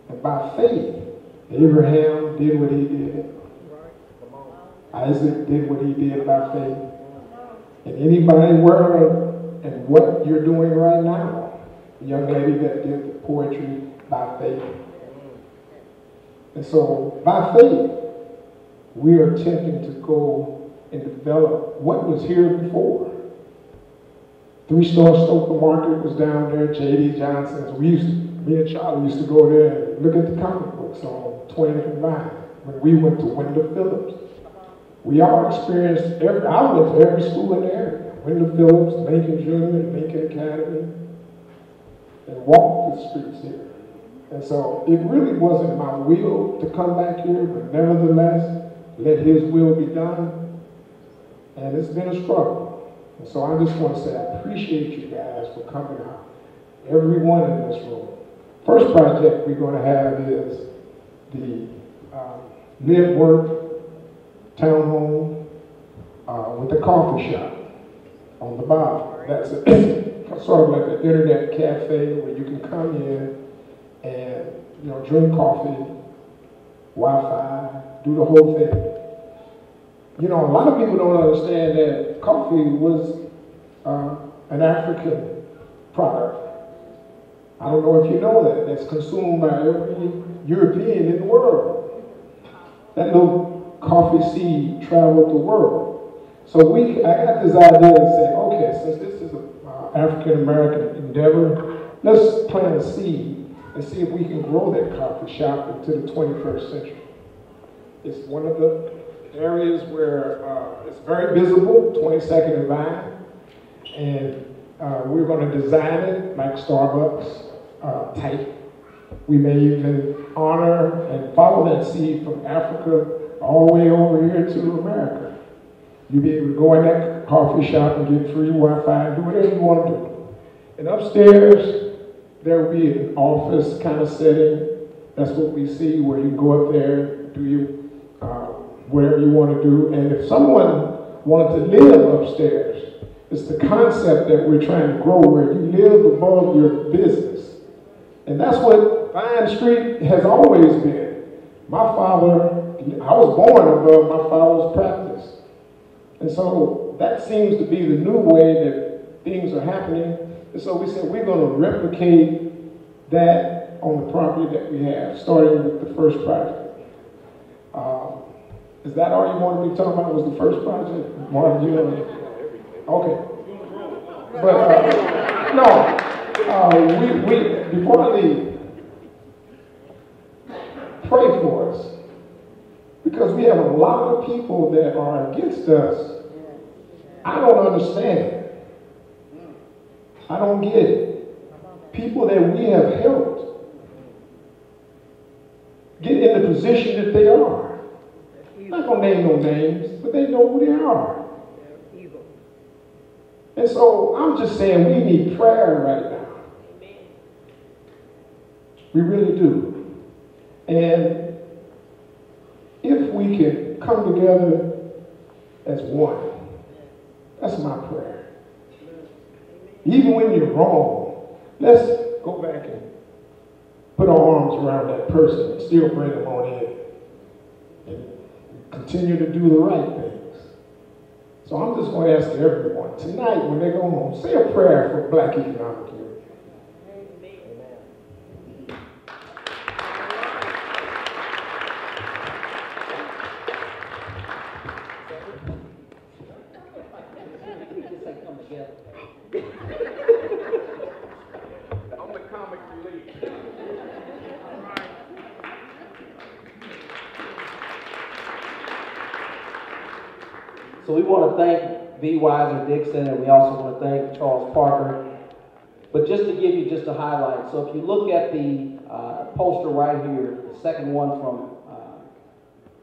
Speaker 10: And by faith, Abraham did what he did. Isaac did what he did by faith. And anybody where and what you're doing right now, the young lady that did the poetry by faith. And so by faith, we are attempting to go and develop what was here before. 3-Star Stoker Market was down there, J.D. Johnson's. Me and Charlie used to go there and look at the comic books on 20th and Vine when we went to Wendell Phillips. We all experienced, I went to every school in the area. Wendell Phillips, Lincoln Junior, Lincoln Academy, and walked the streets here. And so it really wasn't my will to come back here, but nevertheless, let his will be done. And it's been a struggle. And so I just want to say I appreciate you guys for coming out. Everyone in this room. First project we're going to have is the live work townhome with the coffee shop on the bottom. That's sort of like an internet cafe where you can come in and drink coffee, Wi-Fi, do the whole thing. A lot of people don't understand that coffee was an African product. I don't know if you know that. That's consumed by every European in the world. That little coffee seed traveled the world. So I got this idea to say, okay, since this is an African-American endeavor, let's plant a seed and see if we can grow that coffee shop into the 21st century. It's one of the areas where it's very visible, 22nd and Vine, and we're going to design it like Starbucks type. We may even honor and follow that seed from Africa all the way over here to America. You'll be able to go in that coffee shop and get free Wi-Fi and do whatever you want to do. And upstairs, there will be an office kind of setting. That's what we see, where you go up there, do whatever you want to do. And if someone wanted to live upstairs, it's the concept that we're trying to grow, where you live above your business. And that's what Vine Street has always been. My father, I was born above my father's practice. And so that seems to be the new way that things are happening. And so we said we're going to replicate that on the property that we have, starting with the first project. Is that all you wanted me to talk about was the first project? Martin, you know? Okay. But no, we before I leave, pray for us, because we have a lot of people that are against us. I don't understand. I don't get it. People that we have helped get in the position that they are. I'm not going to name no names, but they know who they are. And so I'm just saying we need prayer right now. We really do. And if we can come together as one, that's my prayer. Even when you're wrong, let's go back and put our arms around that person and still bring them on in and continue to do the right things. So I'm just going to ask everyone tonight when they go home, say a prayer for Black economic unity.
Speaker 9: I'm the comic relief.
Speaker 2: So we want to thank B. Weiser Dixon, and we also want to thank Charles Parker. But just to give you just a highlight, so if you look at the poster right here, the second one from,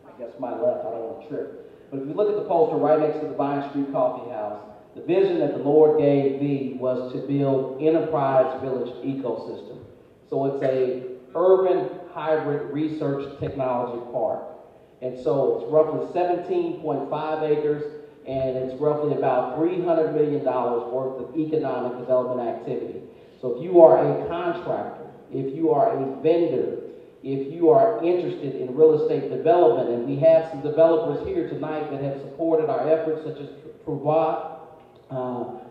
Speaker 2: I guess my left, I don't want to trip. But if you look at the poster right next to the Vine Street Coffee House, the vision that the Lord gave V was to build enterprise village ecosystem. So it's a urban hybrid research technology park. And so it's roughly 17.5 acres, and it's roughly about $300 million worth of economic development activity. So if you are a contractor, if you are a vendor, if you are interested in real estate development, and we have some developers here tonight that have supported our efforts, such as Truvat,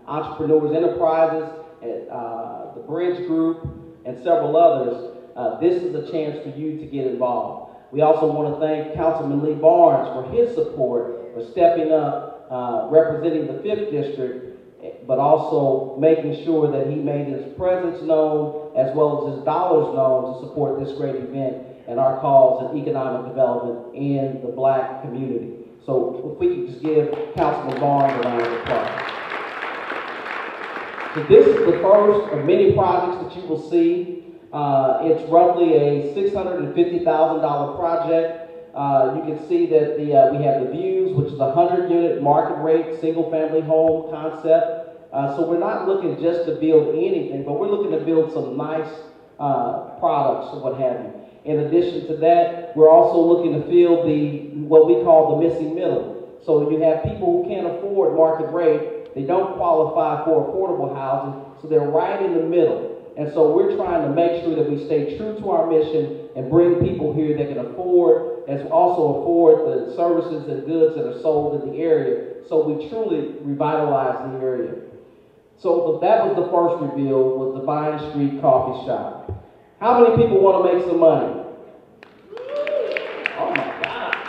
Speaker 2: Entrepreneurs Enterprises, the Bridge Group, and several others, this is a chance for you to get involved. We also want to thank Councilman Lee Barnes for his support, for stepping up, representing the 5th District, but also making sure that he made his presence known as well as his dollars known to support this great event and our cause in economic development in the Black community. So if we could just give Councilman Barnes a round of applause. So this is the first of many projects that you will see. It's roughly a $650,000 project. You can see that we have the Views, which is a 100-unit market rate single-family home concept. So we're not looking just to build anything, but we're looking to build some nice products or what have you. In addition to that, we're also looking to fill what we call the missing middle. So you have people who can't afford market rate, they don't qualify for affordable housing, so they're right in the middle. And so we're trying to make sure that we stay true to our mission and bring people here that can afford, as also afford the services and goods that are sold in the area. So we truly revitalize the area. So that was the first reveal, was the Vine Street Coffee Shop. How many people want to make some money? Oh my gosh.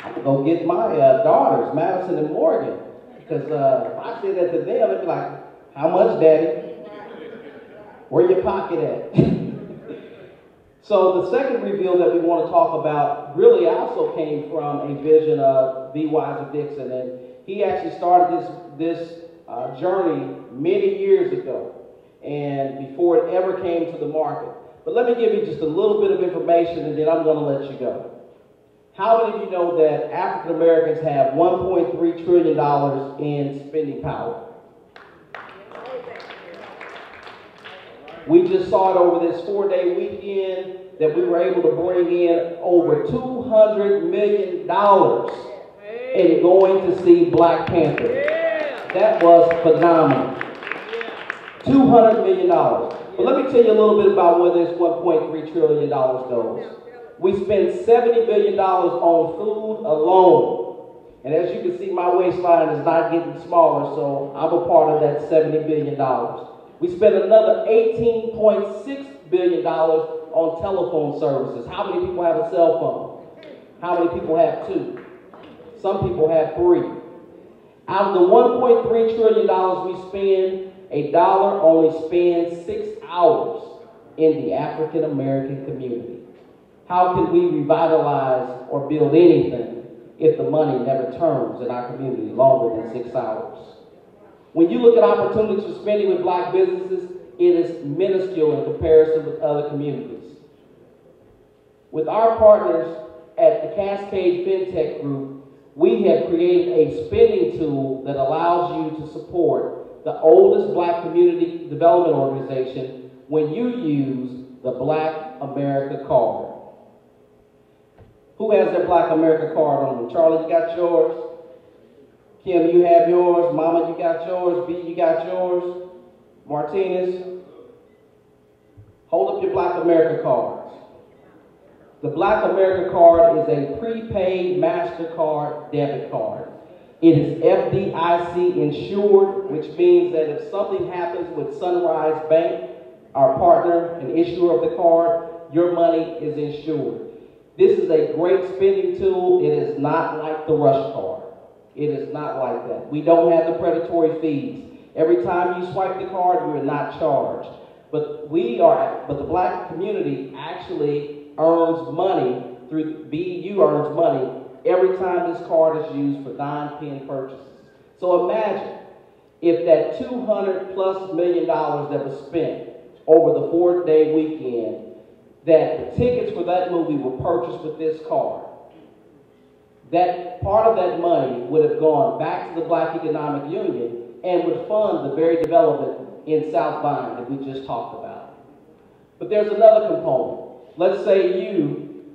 Speaker 2: I'm going to go get my daughters, Madison and Morgan. Because if I say that to them, they'd be like, how much, Daddy? Where your pocket at? So the second reveal that we want to talk about really also came from a vision of B. Weiser Dixon, and he actually started this journey many years ago, and before it ever came to the market. But let me give you just a little bit of information, and then I'm going to let you go. How many of you know that African Americans have $1.3 trillion in spending power? We just saw it over this 4-day weekend that we were able to bring in over $200 million in going to see Black Panther. That was phenomenal. $200 million. But let me tell you a little bit about where this $1.3 trillion goes. We spend $70 billion on food alone. And as you can see, my waistline is not getting smaller, so I'm a part of that $70 billion. We spend another $18.6 billion on telephone services. How many people have a cell phone? How many people have 2? Some people have 3. Out of the $1.3 trillion we spend, a dollar only spends 6 hours in the African American community. How can we revitalize or build anything if the money never turns in our community longer than 6 hours? When you look at opportunities for spending with black businesses, it is minuscule in comparison with other communities. With our partners at the Cascade FinTech Group, we have created a spending tool that allows you to support the oldest black community development organization when you use the Black America Card. Who has their Black America Card on them? Charlie, you got yours? Kim, you have yours? Mama, you got yours? B, you got yours? Martinez? Hold up your Black America cards. The Black America Card is a prepaid MasterCard debit card. It is FDIC insured, which means that if something happens with Sunrise Bank, our partner and issuer of the card, your money is insured. This is a great spending tool. It is not like the Rush Card. It is not like that. We don't have the predatory fees. Every time you swipe the card, you are not charged. But the black community actually earns money through BEU earns money every time this card is used for non-pen purchases. So imagine if that $200+ million that was spent over the 4-day weekend, that the tickets for that movie were purchased with this card. That part of that money would have gone back to the Black Economic Union and would fund the very development in South Vine that we just talked about. But there's another component. Let's say you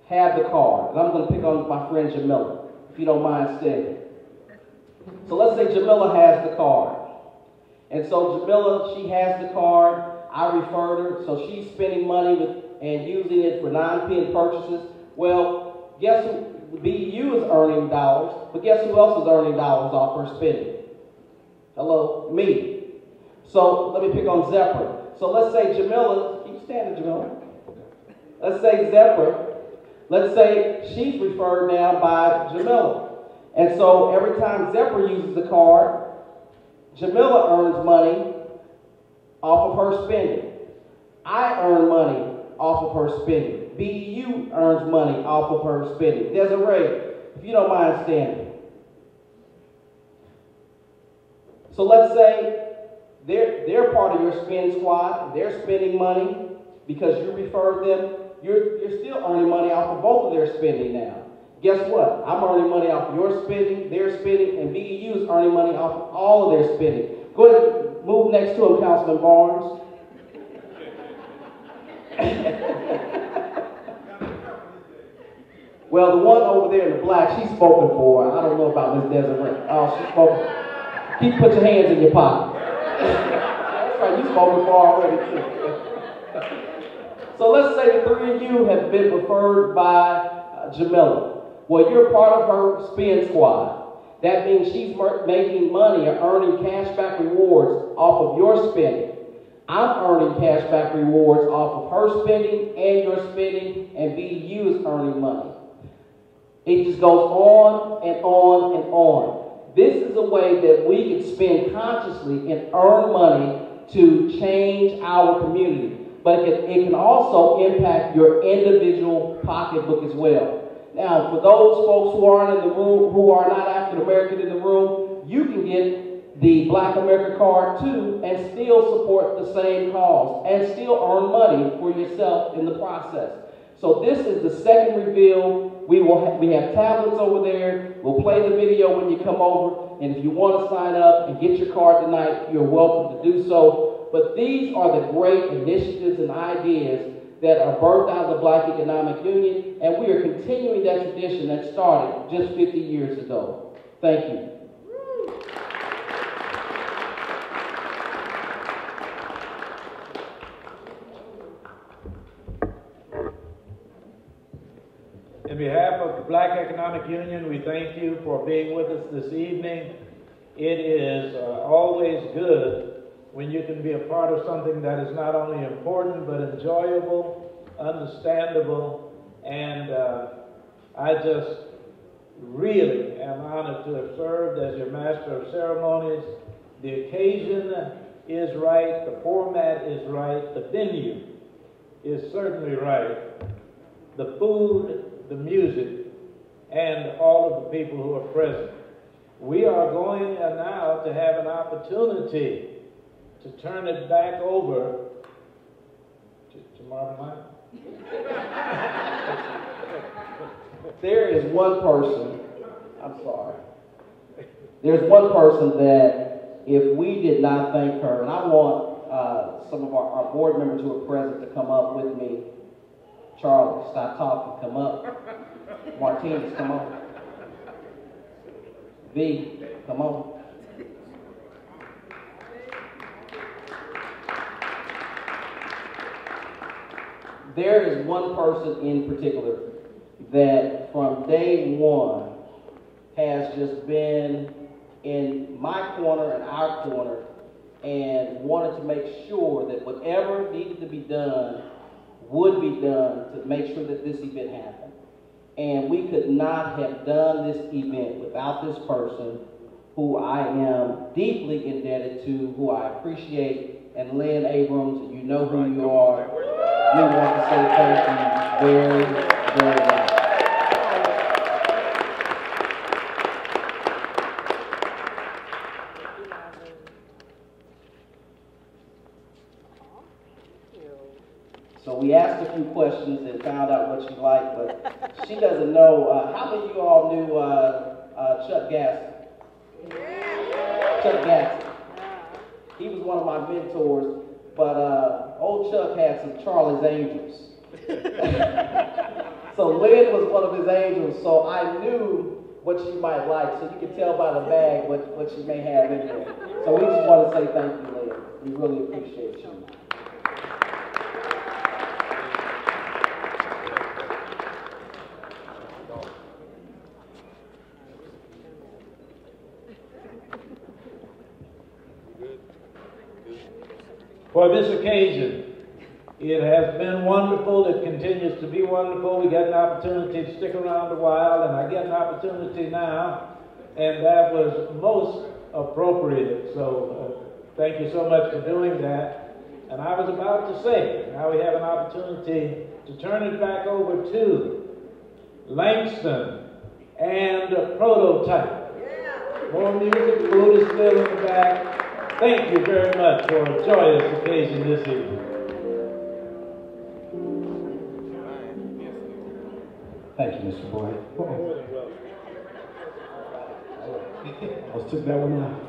Speaker 2: have the card, and I'm going to pick on my friend Jamila, if you don't mind standing. So let's say Jamila has the card. And so Jamila, she has the card. I referred her, so she's spending money and using it for non-pen purchases. Well, guess who? BEU is earning dollars, but guess who else is earning dollars off her spending? Hello, me. So let me pick on Zephyr. So let's say Jamila, keep standing, Jamila. Let's say Zephyr, let's say she's referred now by Jamila. And so every time Zephyr uses the card, Jamila earns money off of her spending. I earn money off of her spending. BEU earns money off of her spending. Desiree, if you don't mind standing. So let's say they're part of your spend squad. They're spending money because you referred them. You're still earning money off of both of their spending now. Guess what? I'm earning money off of your spending, their spending, and BEU is earning money off of all of their spending. Go ahead and move next to him, Councilman Barnes. Well, the one over there in the black, she's spoken for. I don't know about Miss Desiree. Oh, she's spoken. Keep put your hands in your pocket. That's right, you spoken for already too. So let's say the three of you have been referred by Jamila. Well, you're part of her spend squad. That means she's making money or earning cashback rewards off of your spending. I'm earning cashback rewards off of her spending and your spending, and BEU is earning money. It just goes on and on and on. This is a way that we can spend consciously and earn money to change our community. But it can also impact your individual pocketbook as well. Now, for those folks who aren't in the room, who are not African American in the room, you can get the Black America Card too and still support the same cause and still earn money for yourself in the process. So this is the second reveal. We have tablets over there. We'll play the video when you come over. And if you want to sign up and get your card tonight, you're welcome to do so. But these are the great initiatives and ideas that are birthed out of the Black Economic Union, and we are continuing that tradition that started just 50 years ago. Thank you.
Speaker 3: In behalf of the Black Economic Union, we thank you for being with us this evening. It is always good when you can be a part of something that is not only important, but enjoyable, understandable, and I just really am honored to have served as your Master of Ceremonies. The occasion is right, the format is right, the venue is certainly right. The food, the music, and all of the people who are present. We are going now to have an opportunity to turn it back over to Marvin.
Speaker 2: There is one person, I'm sorry. There's one person that if we did not thank her, and I want some of our board members who are present to come up with me. Charlie, stop talking, come up. Martinez, come on. V, come on. There is one person in particular that from day one has just been in my corner and our corner and wanted to make sure that whatever needed to be done would be done to make sure that this event happened. And we could not have done this event without this person who I am deeply indebted to, who I appreciate, and Lynn Abrams, you know who you are. We want to say thank you very, very much. So we asked a few questions and found out what she liked, but she doesn't know. How many of you all knew Chuck Gaston? Chuck Gaston. He was one of my mentors, but old Chuck had some Charlie's Angels. So Lynn was one of his angels, so I knew what she might like, so you can tell by the bag what she may have in there. So we just want to say thank you, Lynn. We really appreciate you.
Speaker 3: For this occasion, it has been wonderful. It continues to be wonderful. We get an opportunity to stick around a while, and I get an opportunity now, and that was most appropriate. So thank you so much for doing that. And I was about to say, now we have an opportunity to turn it back over to Langston and Prototype. More music, food is still in the back. Thank you very much for a joyous occasion this evening.
Speaker 11: Thank you, Mr. Boyd. Let's took that one out.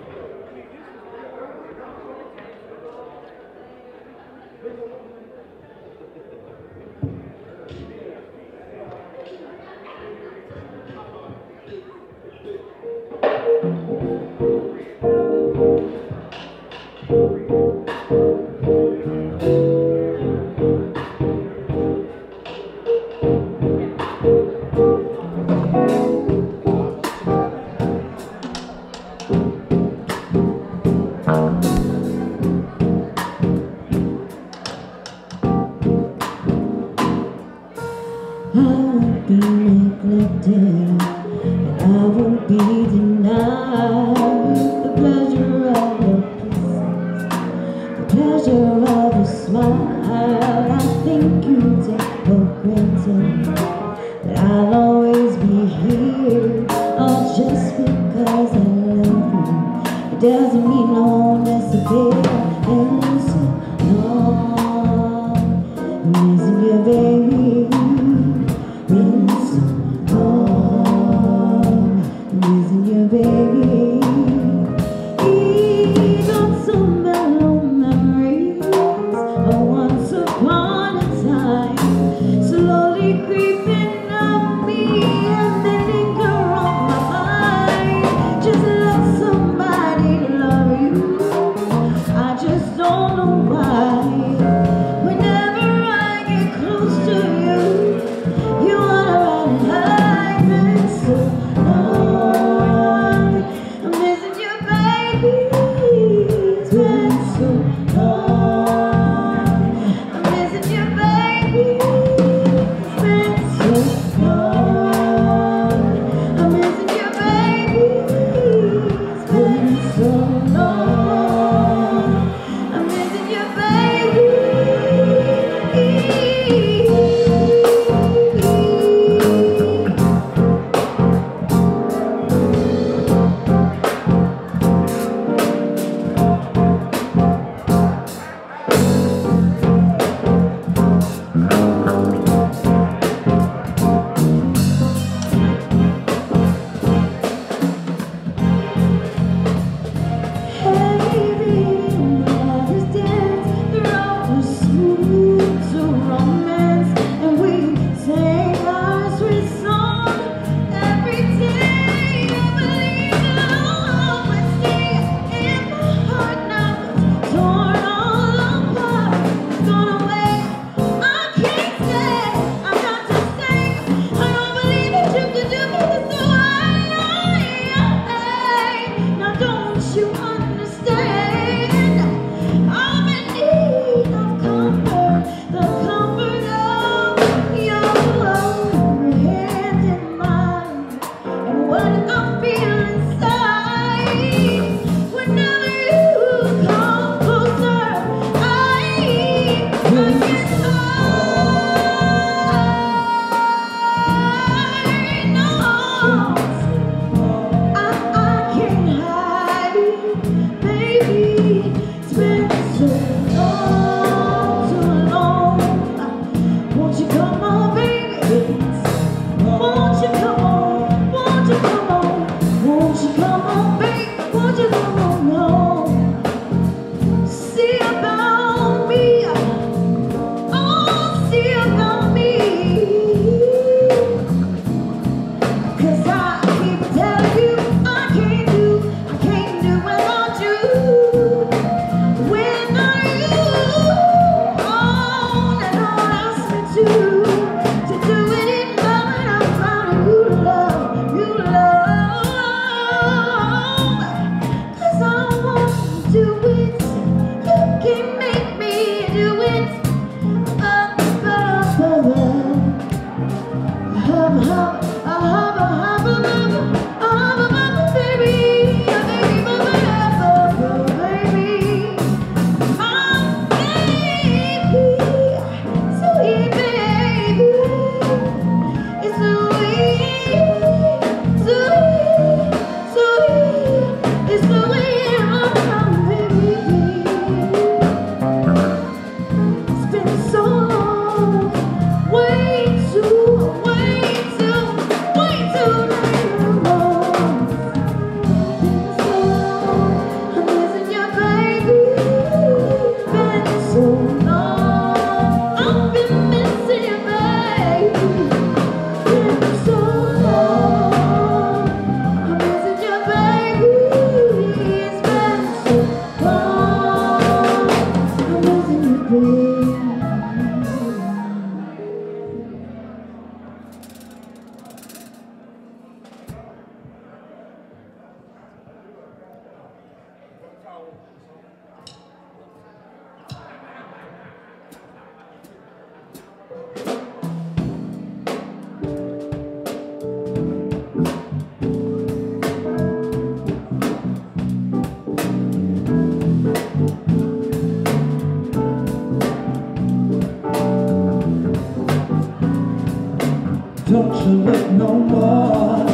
Speaker 1: Don't you look no more out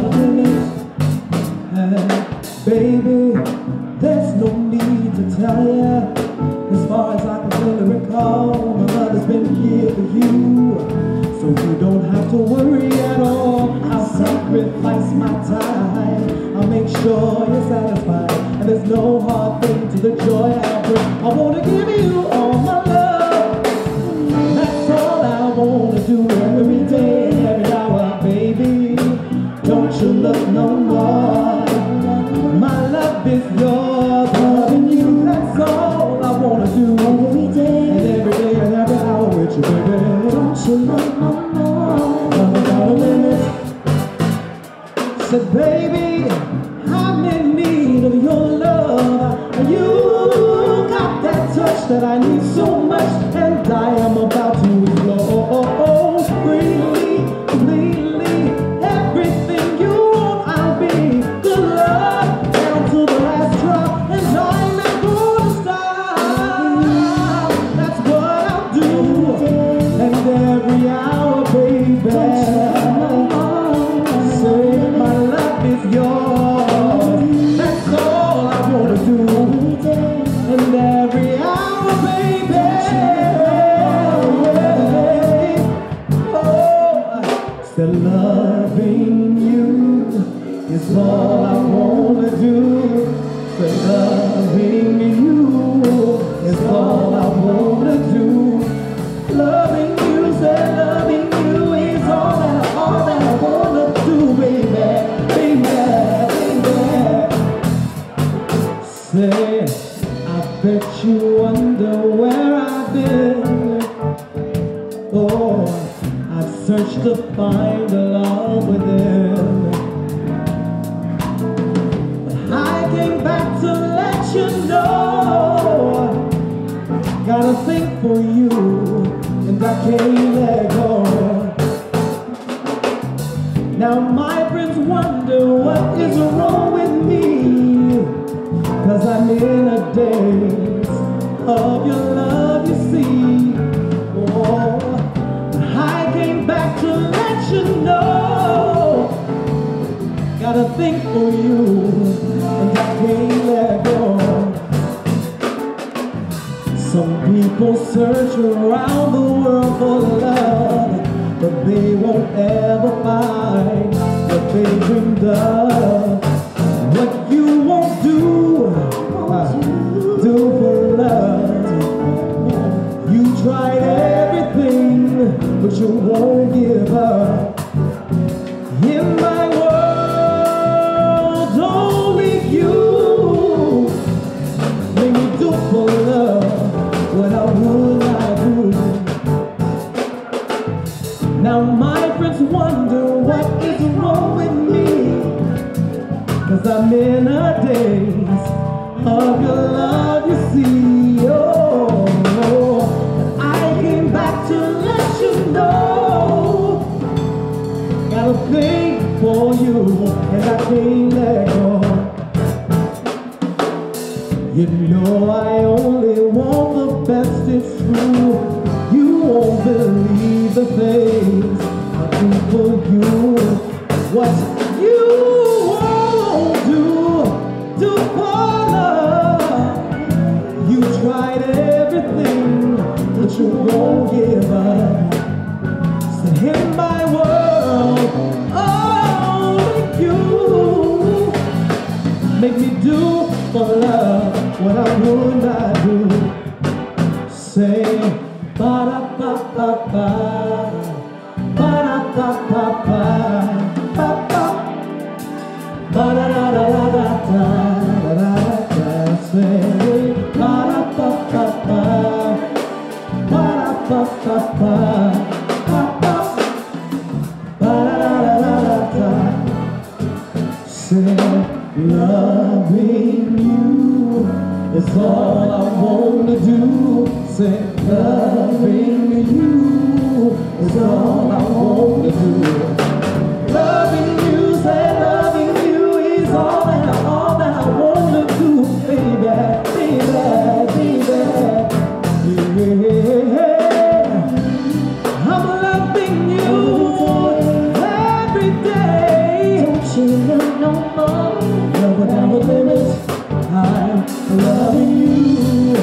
Speaker 1: of limits. And baby, there's no need to tell ya. As far as I can really recall, my love has been here for you. So you don't have to worry at all. I'll sacrifice my time. I'll make sure you're satisfied. And there's no hard thing to the joy I bring. I wanna give you all my love. That's all I wanna do every day. Baby, don't you look no more. My love is yours, loving you, that's all I wanna do. Every day, and every day and every hour with you, baby. Don't you look no more. Love without a limit. Said, baby, I'm in need of your love. You got that touch that I need so much, and I am about to explode freely, completely. Everything you want, I'll be. Good love, down to the last drop, and I'm not gonna stop. That's what I'll do, and every hour, baby. Say my love is yours. That's all I wanna do, and every hour, baby. Still loving you is all I wanna do. Still loving you is all I wanna do. Loving you, say loving you is all that I wanna do, baby, baby, baby. Say, I bet you wonder where I've been. Oh, I've searched to find a love within. But I came back to let you know. Got a thing for you, and I can't let go. Now my friends wonder what is wrong with me, 'cause I'm in a daze of your love, you see. Oh, I came back to let you know. Got a thing for you, and I can't let go. Some people search around the world for love, but they won't ever find what they dreamed of. What you won't do for love. You tried everything, but you won't give up. In my world, only you make me do for love what I would not do. Now my friends wonder what is wrong with me, 'cause I'm in a daze of your love, you see. Oh, I came back to let you know. Got a thing for you, and I can't let go. You know I only want the best, it's true. You won't believe the things I do for you. What you won't do for love. You tried everything, but you won't give up. So in my world, only you make me do for love what I would not do. Say ba-da-ba-ba-ba, ba-da-ba-ba-ba, ba-ba, ba-da-da-da-da-da, da-da-da-da. Say ba-da-ba-ba-ba, ba-da-ba-ba-ba, ba-ba, ba-da-da-da-da-da. Say Loving you is all I want to do. Say, loving you is all I want to do. Loving you, say, loving you is all that I want to do. Baby, baby, baby, yeah. I'm loving you every day. Don't you know no more? Love without limits. I'm loving you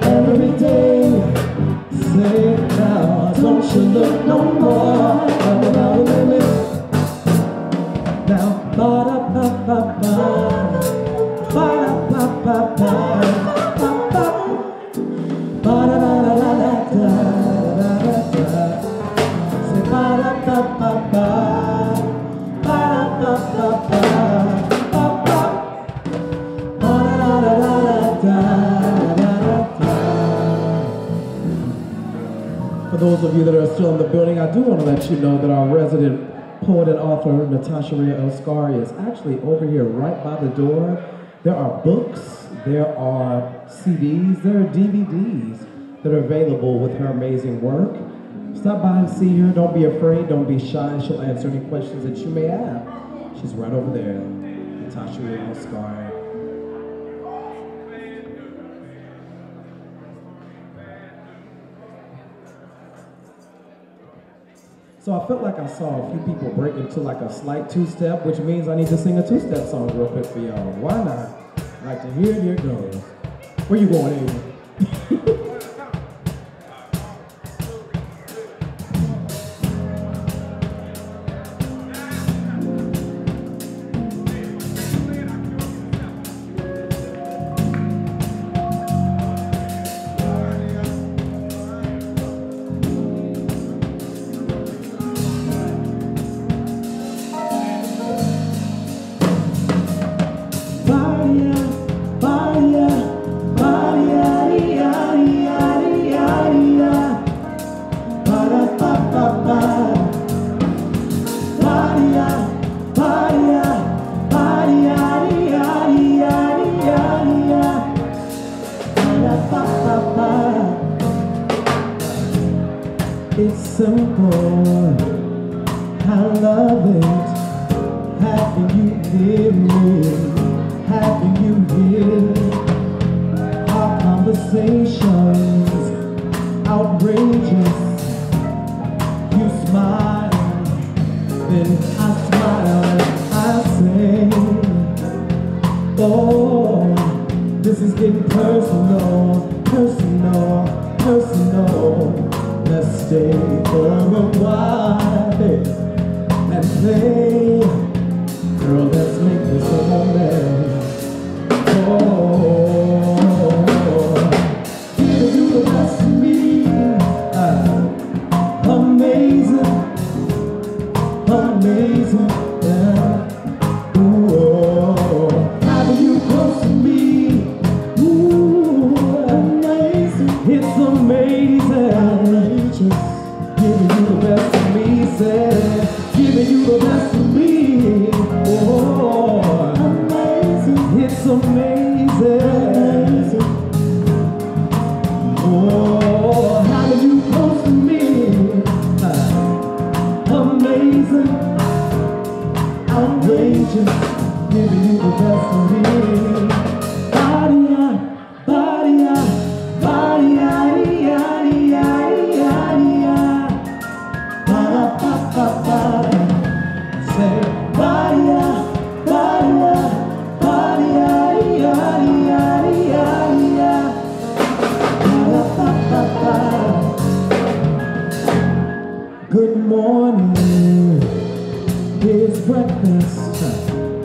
Speaker 1: every day. Say it now. Don't you look no more? Love without limits. Now, ba-da-ba-ba-ba, ba-da-ba-ba-ba. For those of you that are still in the building, I do want to let you know that our resident poet and author, Natasha Ria Elskari, is actually over here right by the door. There are books, there are CDs, there are DVDs that are available with her amazing work. Stop by and see her. Don't be afraid, don't be shy. She'll answer any questions that you may have. She's right over there, Natasha Ria Elskari. So I felt like I saw a few people break into like a slight two-step, which means I need to sing a two-step song real quick for y'all. Why not? I'd like to hear it, here it goes. Where you going, Amy? It's simple, I love it, having you near me, having you here. Our conversations, outrageous, you smile, then I smile and I say, oh, this is getting personal, personal, personal. Let's stay for a while and play. Girl, let's make this a moment. Oh, give you the best of me. Amazing, amazing, yeah. Ooh, having you close to me. Ooh, amazing. It's amazing. Giving you the best of me, say, giving you the best of me. Oh, amazing. It's amazing. Oh, having you close to me. Amazing, outrageous. Giving you the best of me. Good morning, here's breakfast.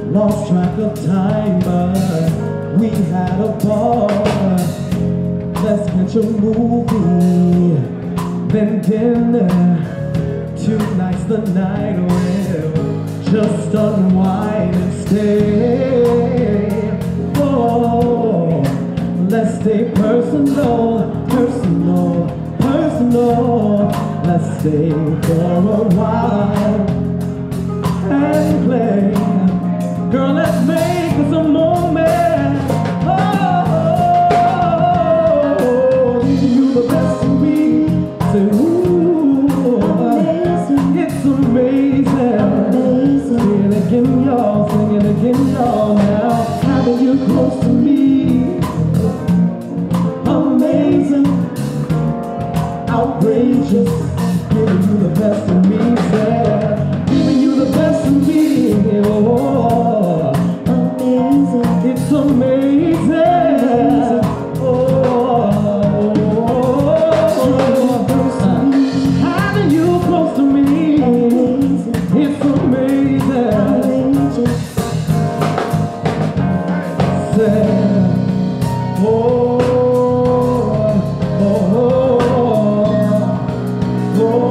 Speaker 1: Lost track of time, but we had a ball. Let's catch a movie, then dinner. Tonight's the night we'll just unwind and stay. Oh, let's stay personal, personal, personal. Let's stay for a while and play. Girl, let's It's a moment. Oh, you the best of me. Say, ooh, amazing. It's amazing. Amazing. Singing again, y'all. Singing again, y'all. Now having you close to me. Amazing. Outrageous. Giving you the best of me. Say, giving you the best of me. Oh, amazing. It's amazing. Having you close to me. It's amazing. Say, oh, oh, oh, oh, oh.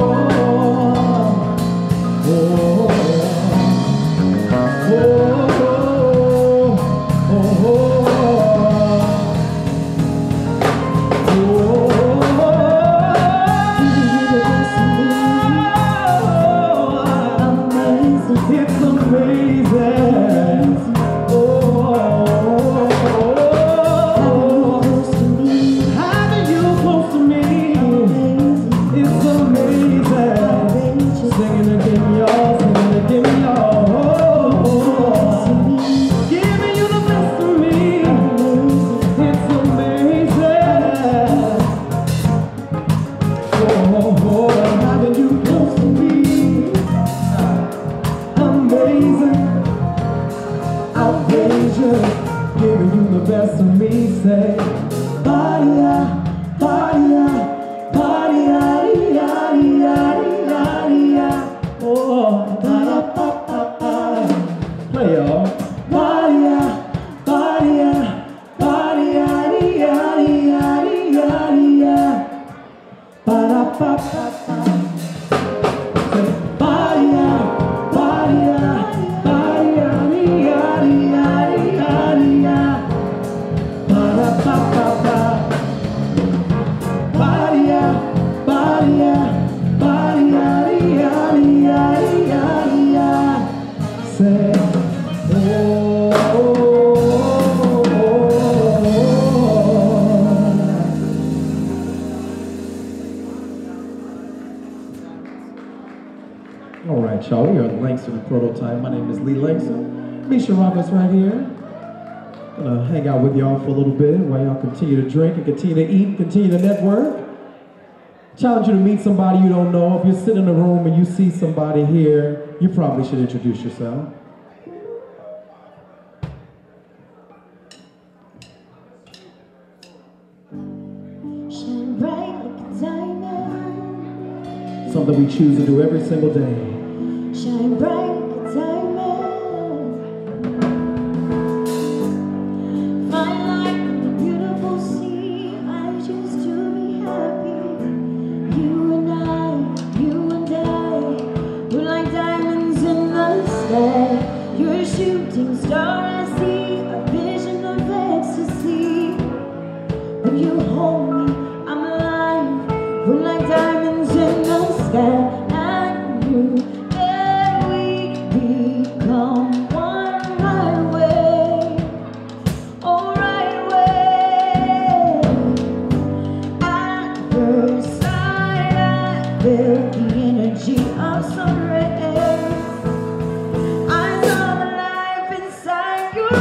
Speaker 1: Giving you the best of me, say, Badia, Badia, Badia, Badia, oh, Badia, Badia, play y'all, Badia, Badia, Badia, Badia, Badia, all right, y'all, we are at Langston Prototype. My name is Lee Langston. Misha Roberts right here. Gonna hang out with y'all for a little bit while y'all continue to drink and continue to eat, continue to network. Challenge you to meet somebody you don't know. If you're sitting in a room and you see somebody here, you probably should introduce yourself.
Speaker 12: Shine bright like a diamond.
Speaker 1: Something we choose to do every single day.
Speaker 12: Shine bright like a diamond. Fine like the beautiful sea. I choose to be happy. You and I, we're like diamonds in the sky. You're a shooting star, I see a vision of ecstasy. When you hold me, I'm alive. We're like diamonds in the sky. And you, and we become one right away. Oh, right away. At first sight, I felt the energy of sun rays. I saw the life inside your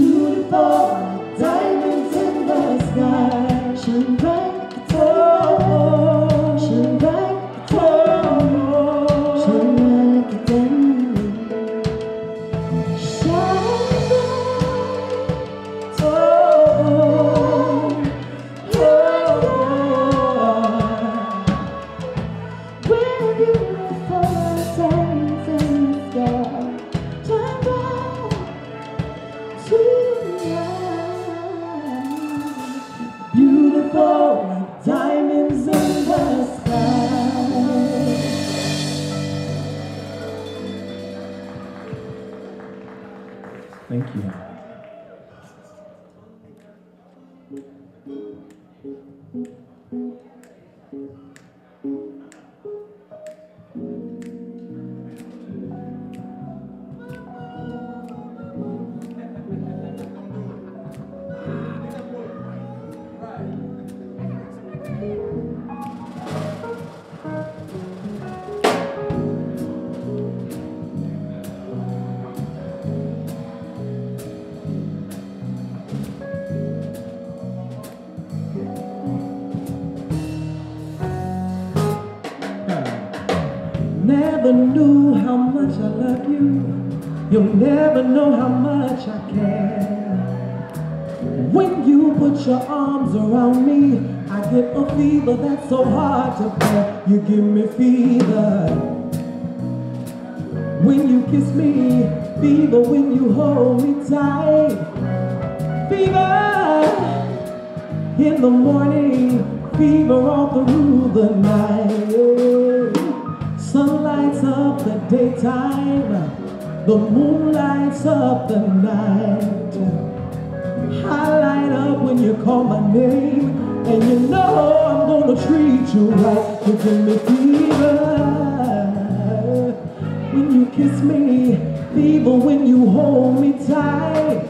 Speaker 12: beautiful like diamonds in the sky. Shine bright like a diamond, shine bright like a diamond, shine bright like a diamond. Shine bright, we're beautiful like diamonds in the sky. Shine bright tonight, beautiful like diamonds in the sky.
Speaker 11: Thank you.
Speaker 1: Never knew how much I love you. You'll never know how much I care. When you put your arms around me, I get a fever that's so hard to bear. You give me fever when you kiss me, fever when you hold me tight, fever in the morning, fever all through the night. Sun lights up the daytime, the moon lights up the night. I light up when you call my name, and you know I'm gonna treat you right. You give me fever when you kiss me, fever when you hold me tight,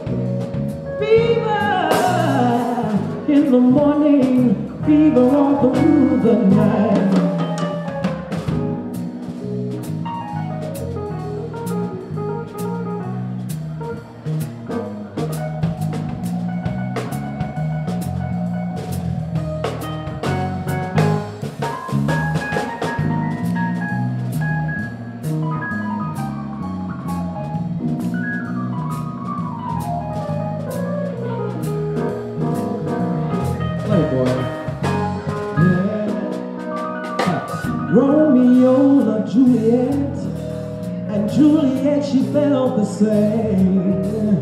Speaker 1: fever in the morning, fever all through the night. Romeo loved Juliet, and Juliet, she felt the same.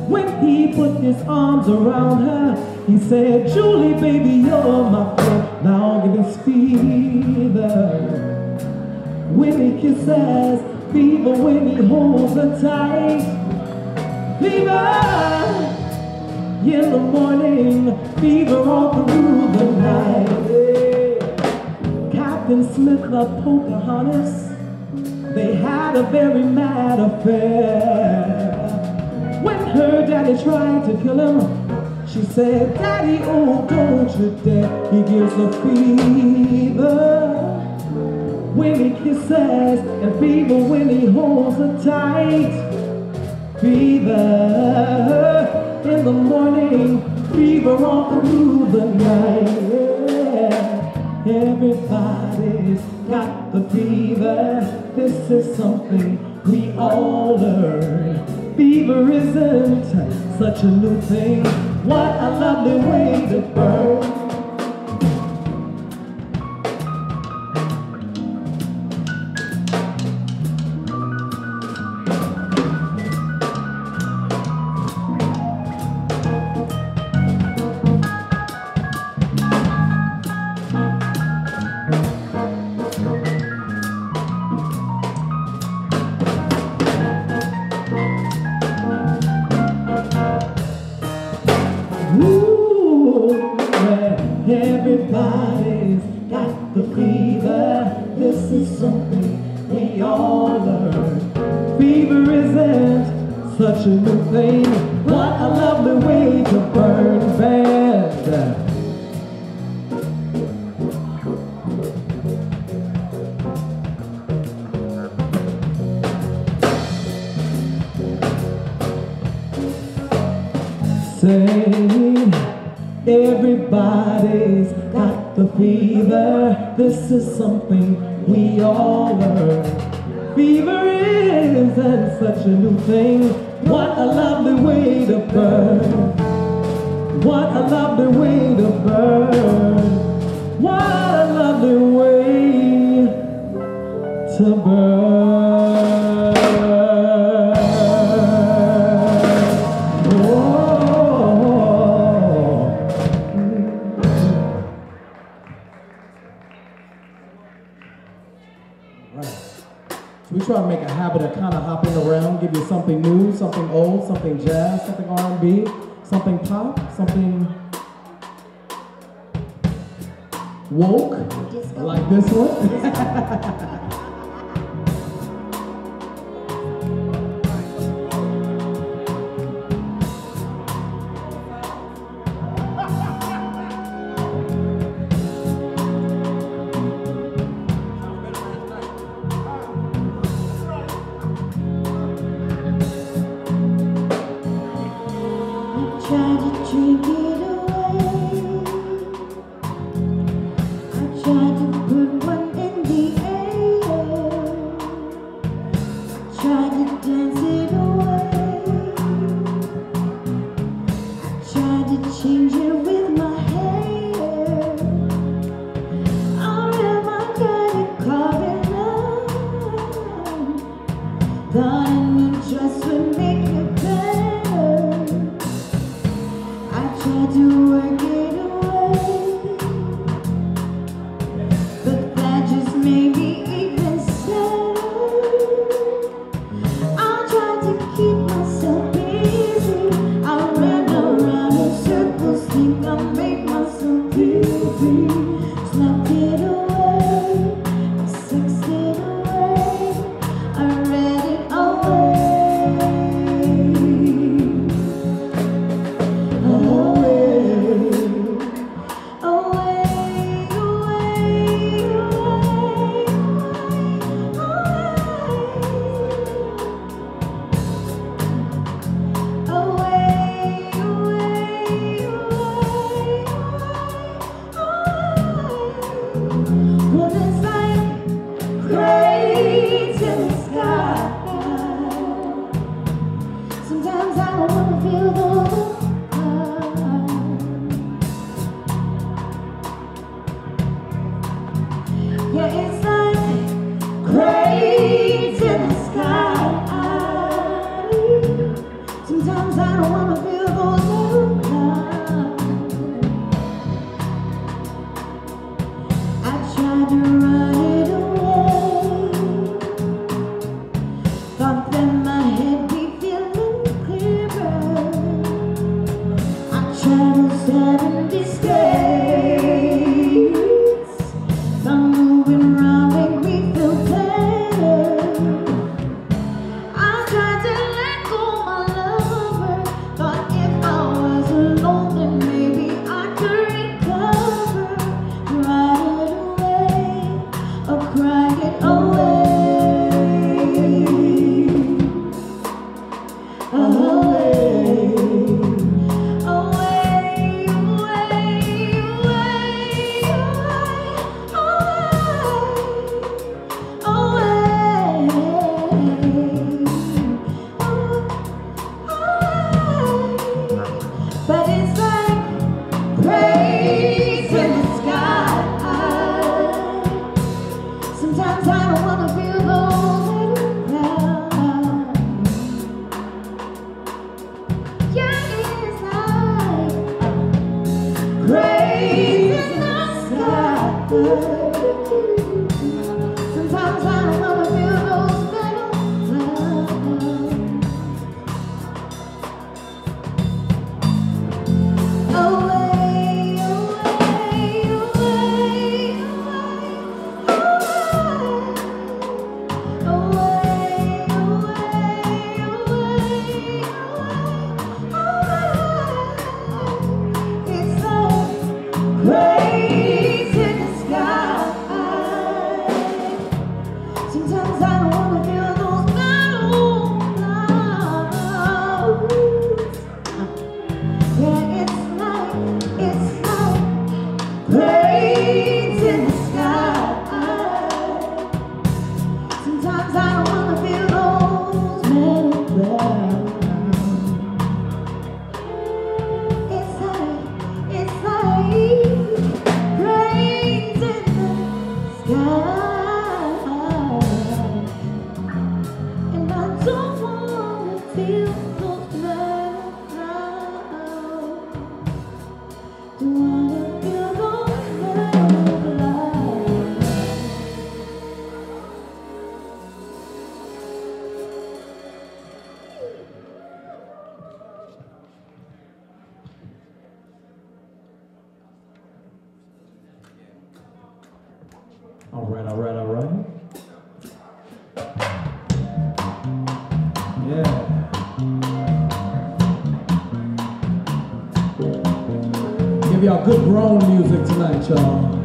Speaker 1: When he put his arms around her, he said, Julie, baby, you're my friend. Now give this fever when he kisses, fever when he holds her tight, fever in the morning, fever all through the night. Captain Smith loved Pocahontas. They had a very mad affair. When her daddy tried to kill him, she said, Daddy, oh, don't you dare. He gives her fever when he kisses, and fever when he holds her tight, fever in the morning, fever all through the night. Everybody's got the fever. This is something we all learn. Fever isn't such a new thing. What a lovely way to burn. Everybody's got the fever. This is something we all learn. Fever isn't such a new thing. What a lovely way to burn bad. Say, everybody's got the fever. This is something we all learn. Fever isn't such a new thing. What a lovely way to burn. What a lovely way to burn. What a lovely way to burn. We try to make a habit of kind of hopping around, give you something new, something old, something jazz, something R&B, something pop, something woke, like this one.
Speaker 12: Away, away.
Speaker 11: All right, all right, all right. Yeah. Give y'all good grown music tonight, y'all.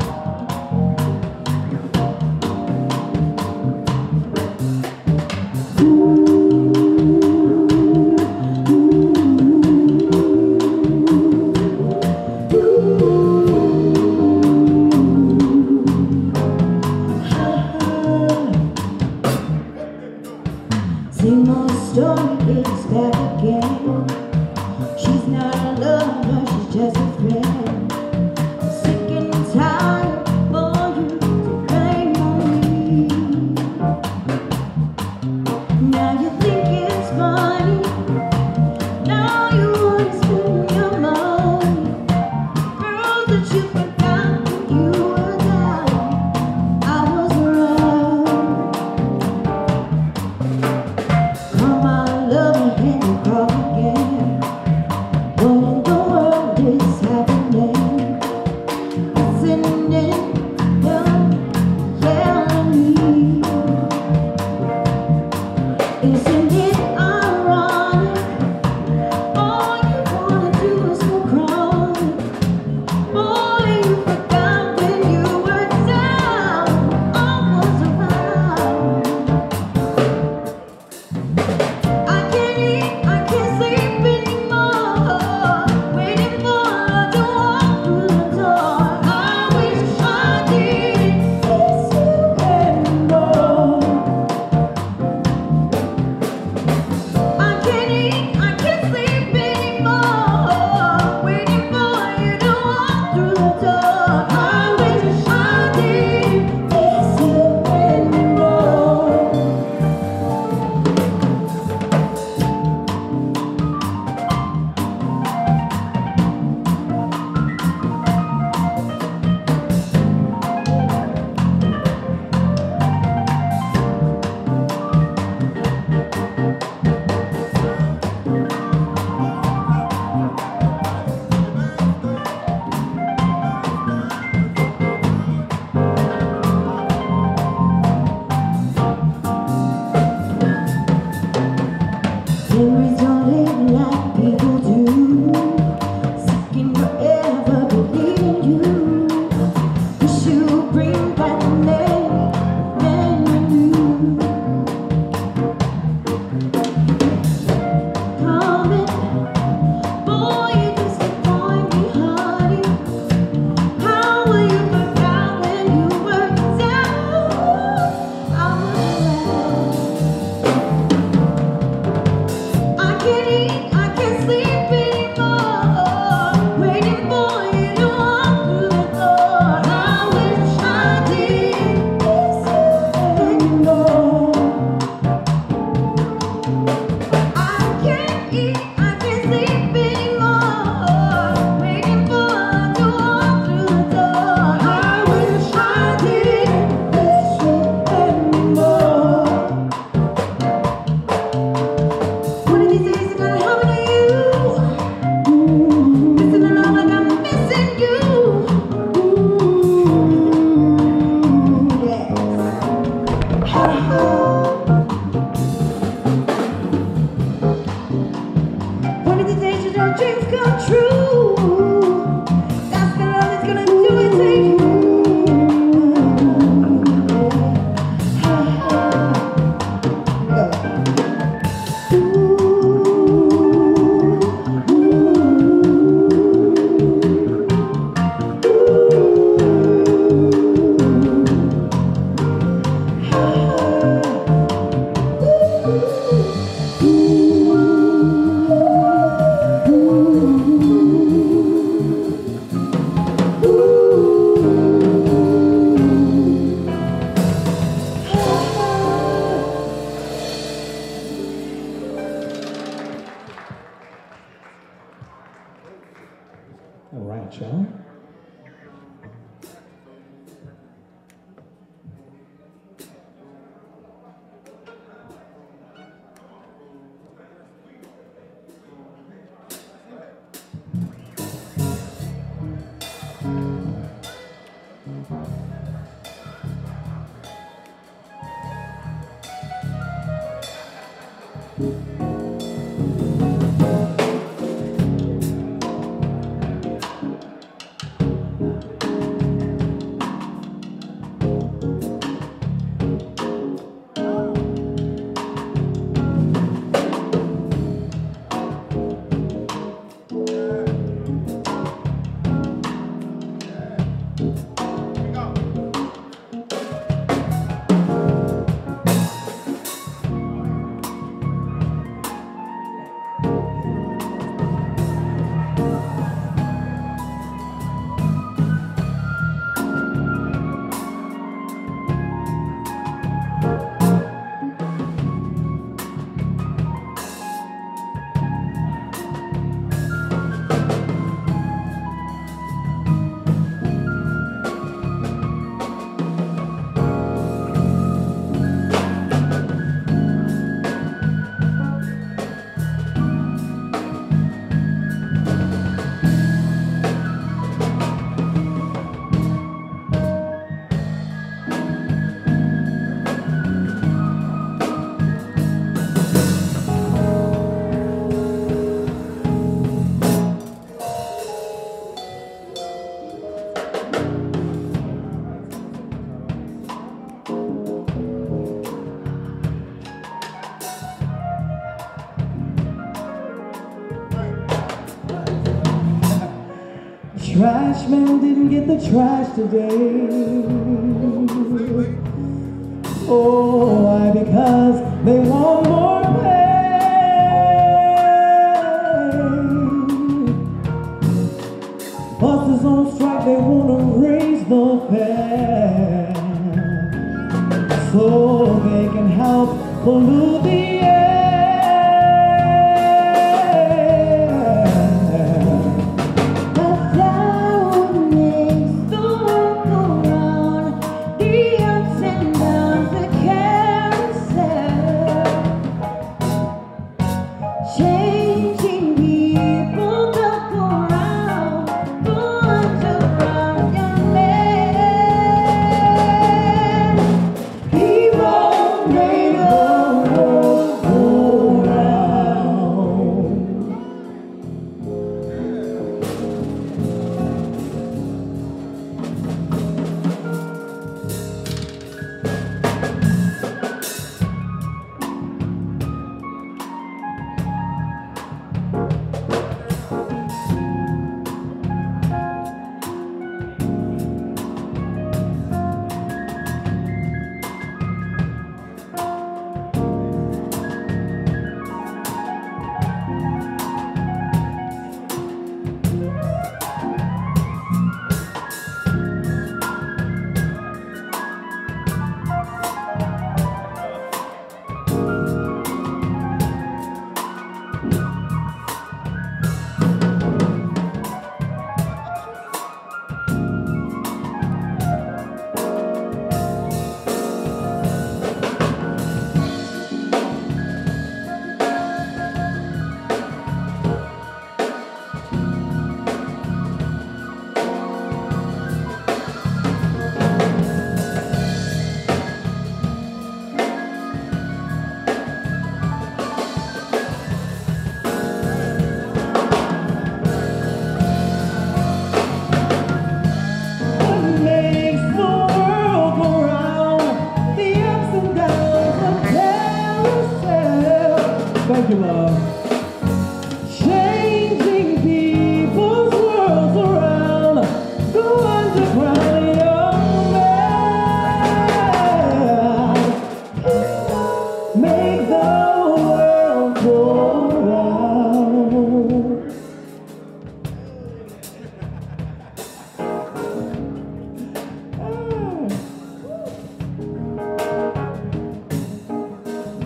Speaker 12: Same old story, it's back again. She's not a lover, she's just a friend. I'm sick and tired for you to blame on me. Now you think it's funny. Now you wanna spend your money. Girls that you forgot when you were down, I was around. Come on, love me and you call again. What in the world is happening? Listening, you're yelling me. Isn't it ironic? All you wanna do is go crawling. Boy, you forgot when you were down, I was around. I can't eat, I can't sleep anymore. Waiting for love to walk through the door. I wish I didn't miss you anymore. I can't eat, I can't sleep anymore. Waiting for you to walk through the door. I wish I didn't miss you anymore. Memories don't live like people do. Seeking forever, believing you. Wish you would bring back the man you knew. Coming, boy, you disappoint me, honey. How will you forget when you were down? I was around. I can't eat, I can't sleep anymore. Waiting for you to walk through the door. I wish I didn't miss you anymore. I can't eat, I can't sleep anymore. Waiting for you to walk through the door. I wish I didn't miss you anymore. One of these days it's gonna happen to you. Missing alone like I'm missing you. Yes. Ha ha. One of these days your dreams come true. That's the love that's gonna do it to you. Ha ha. Ooh.
Speaker 11: All right, y'all.
Speaker 1: Trash man didn't get the trash today. Oh, why? Because they want more pay. Buses on strike, they want to raise the fare so they can help pollute the air. Thank you, love. Changing people's worlds around the underground young man. Make the world go round.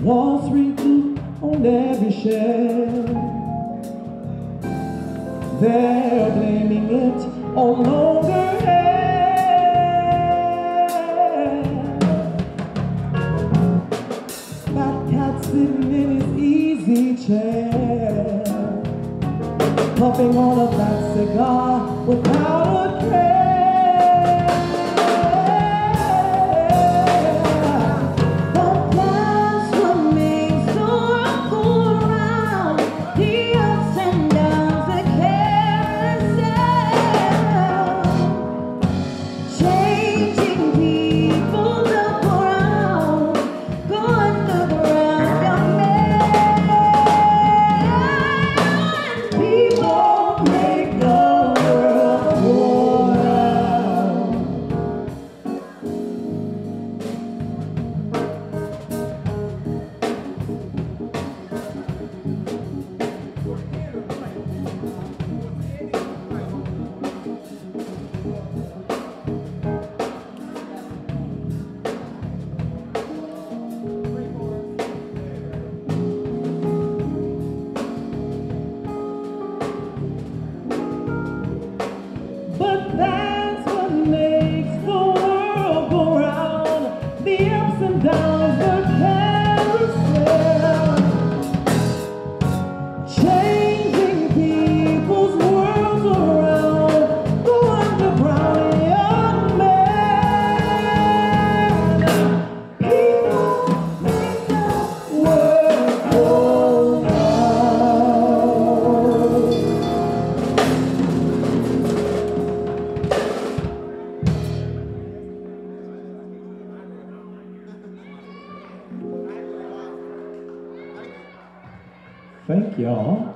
Speaker 1: Wall Street on every shelf, they're blaming it on longer hair. Fat cat sitting in his easy chair, puffing on a fat cigar without a care. But that's what makes the world go round, the ups and downs, the carousel, changing people up around, go underground, young man. People make the world go round. But that's what makes the world go round, the ups and downs, the carousel, changing people's worlds around, go underground, young man. People make the world go round. Thank y'all.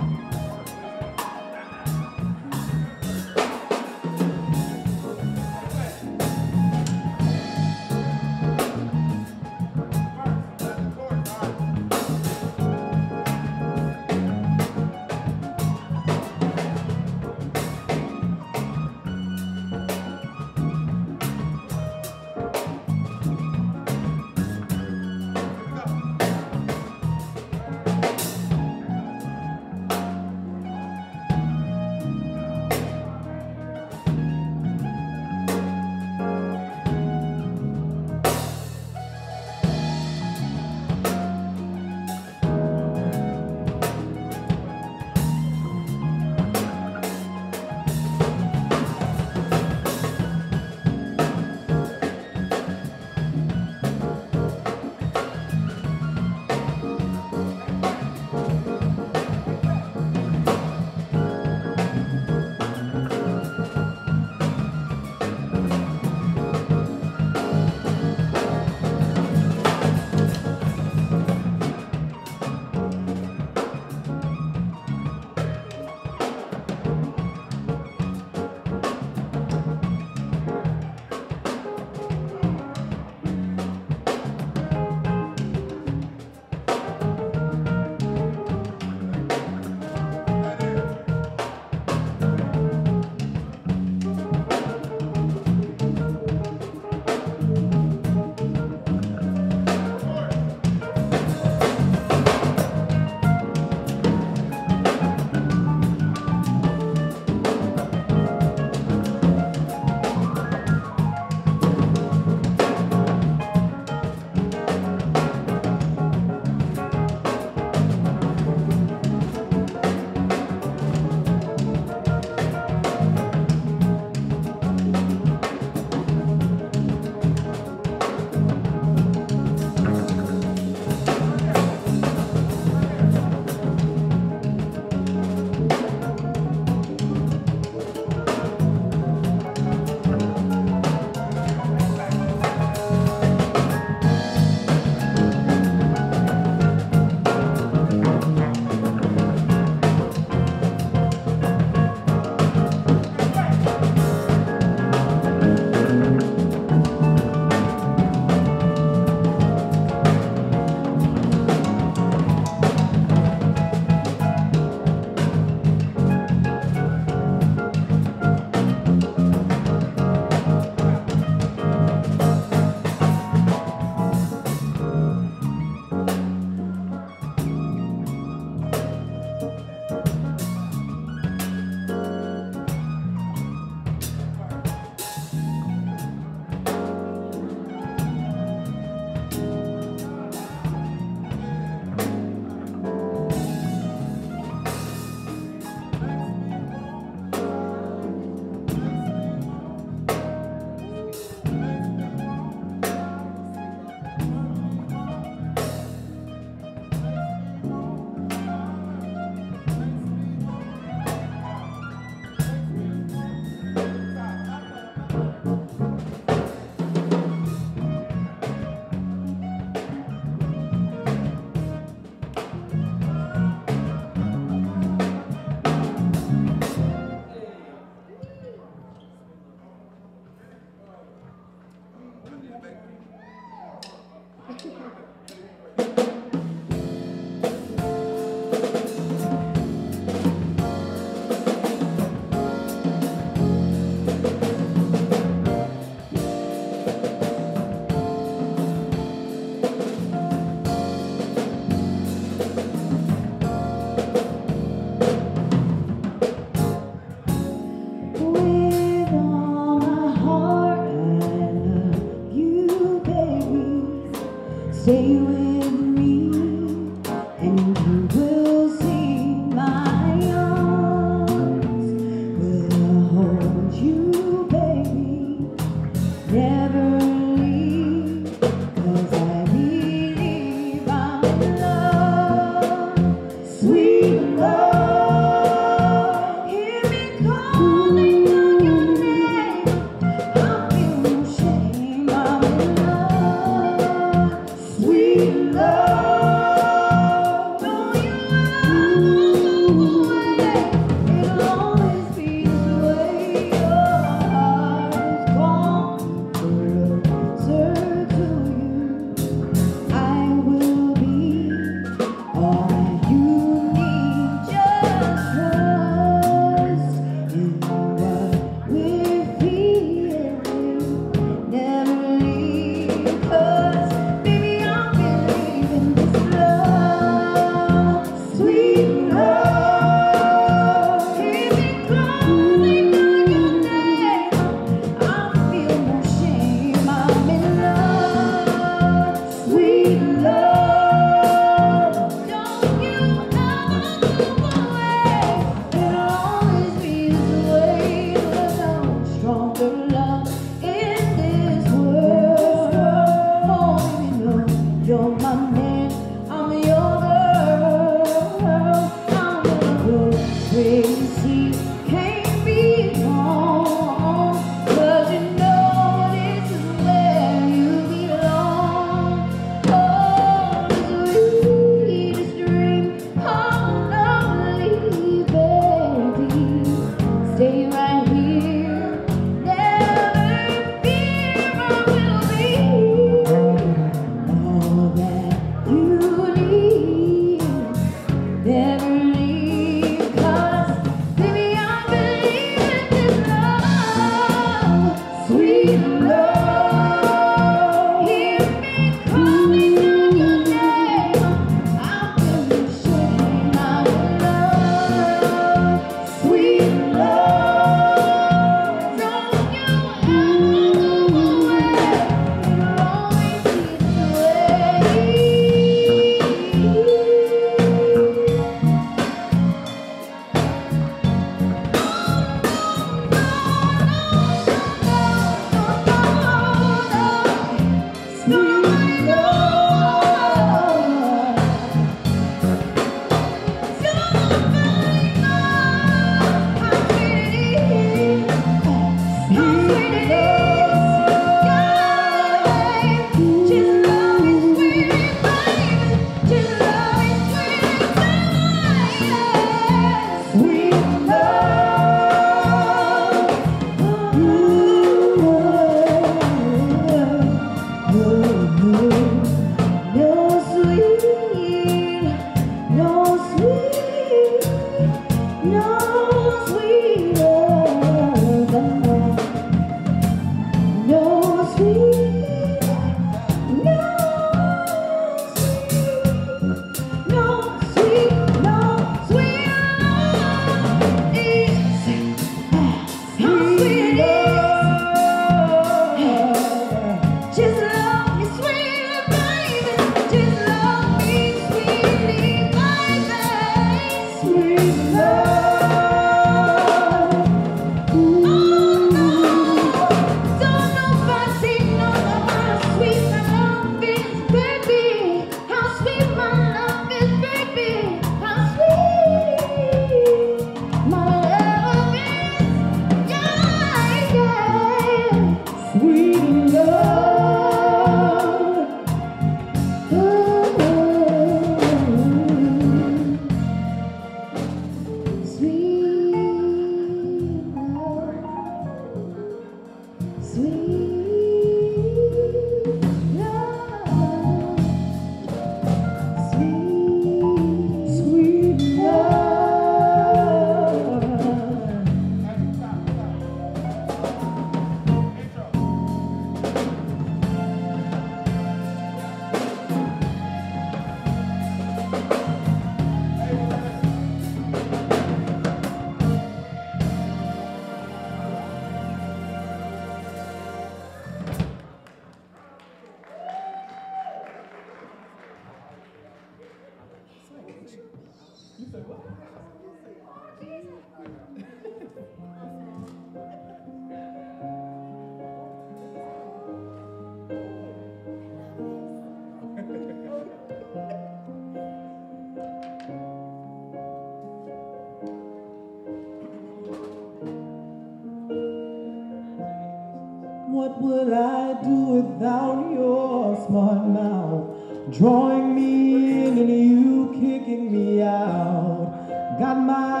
Speaker 1: What would I do without your smart mouth? Drawing me in and you kicking me out. Got my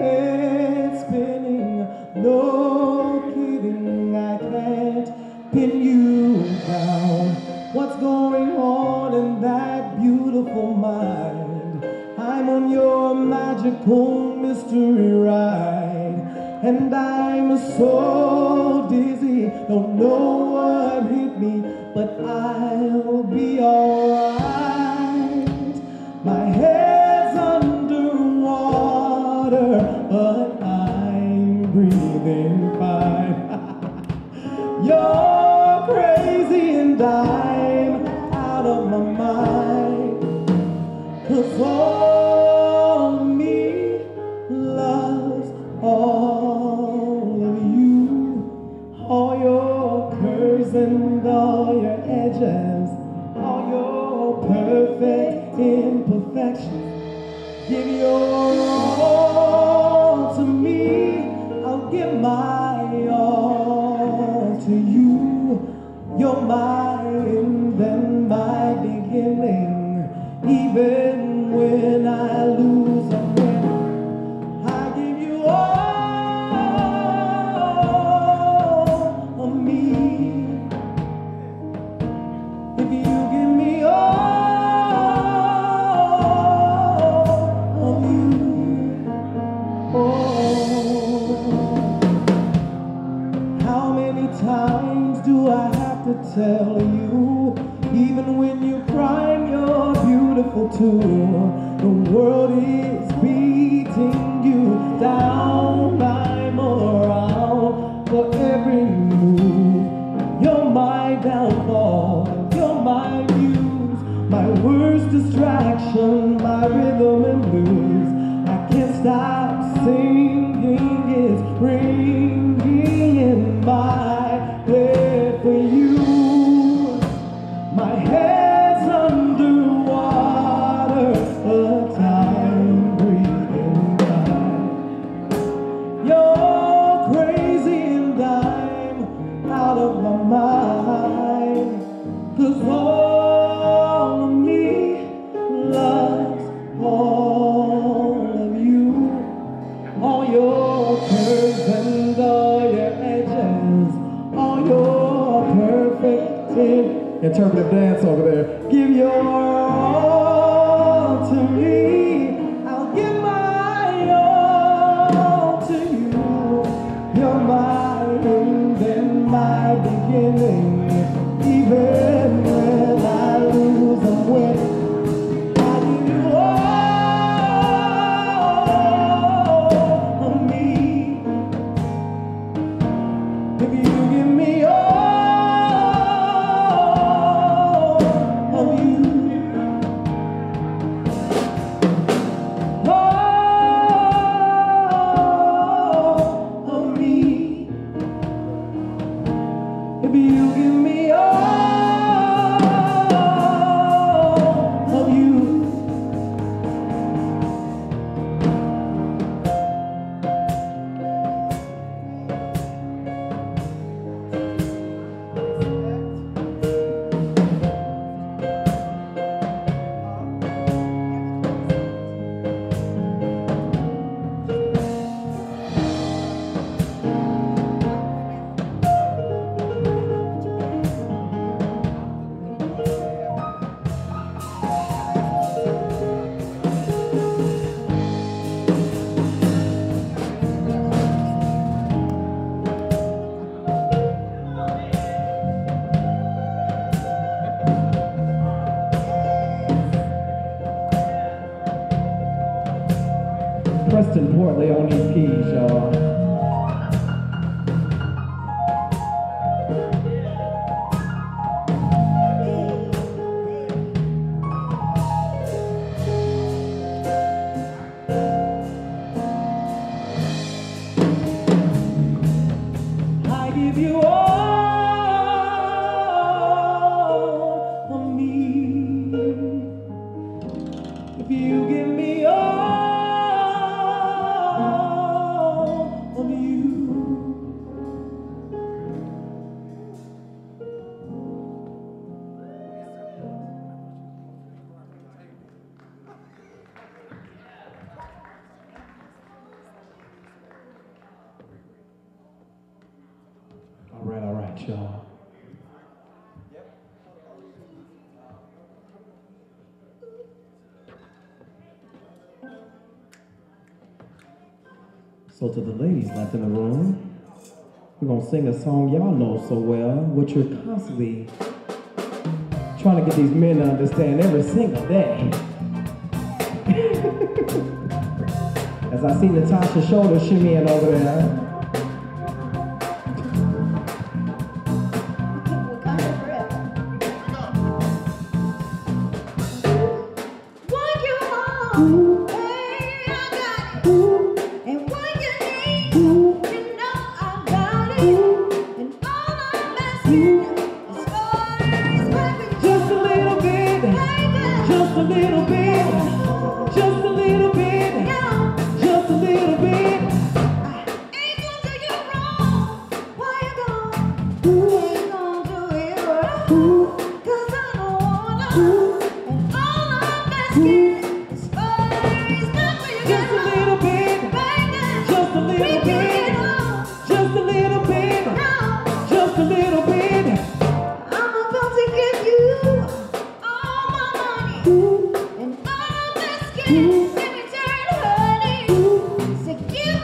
Speaker 1: head spinning, no kidding, I can't pin you down. What's going on in that beautiful mind? I'm on your magical mystery ride, and I'm so dizzy, don't know what hit me, but I'll be alright. My head's underwater, but I'm breathing fine. You're crazy and I'm out of my mind, 'cause all of me loves all of you, all your curves and all your edges, all your perfect imperfections. Give your all to How many times do I have to tell you, even when you're crying, you're beautiful too. The world is beating you down. I'm around for every move. You're my downfall, you're my muse, my worst distraction, my rhythm and blues. I can't stop singing, it's ringing in my head for you. My head's underwater, a time breathing by. You're crazy and I'm out of my mind, 'cause all of me loves all of you. All your curves and all your edges, all your perfect interpretive dance over there. Give your all to me, I'll give my all to you. You're my end and my beginning. Even when I lose, I'm winning. I give you all of me. If you give me all of you, all of me. If you give me all of you. Preston Portley on these keys, y'all. I give you all of me. If you give me all of you. All right, y'all. So to the ladies left in the room, we're gonna sing a song y'all know so well, which you're constantly trying to get these men to understand every single day. As I see Natasha's shoulder shimmying over there. Just a little bit, just a little bit, just a little bit, just a little bit.
Speaker 12: Let me turn, honey. So give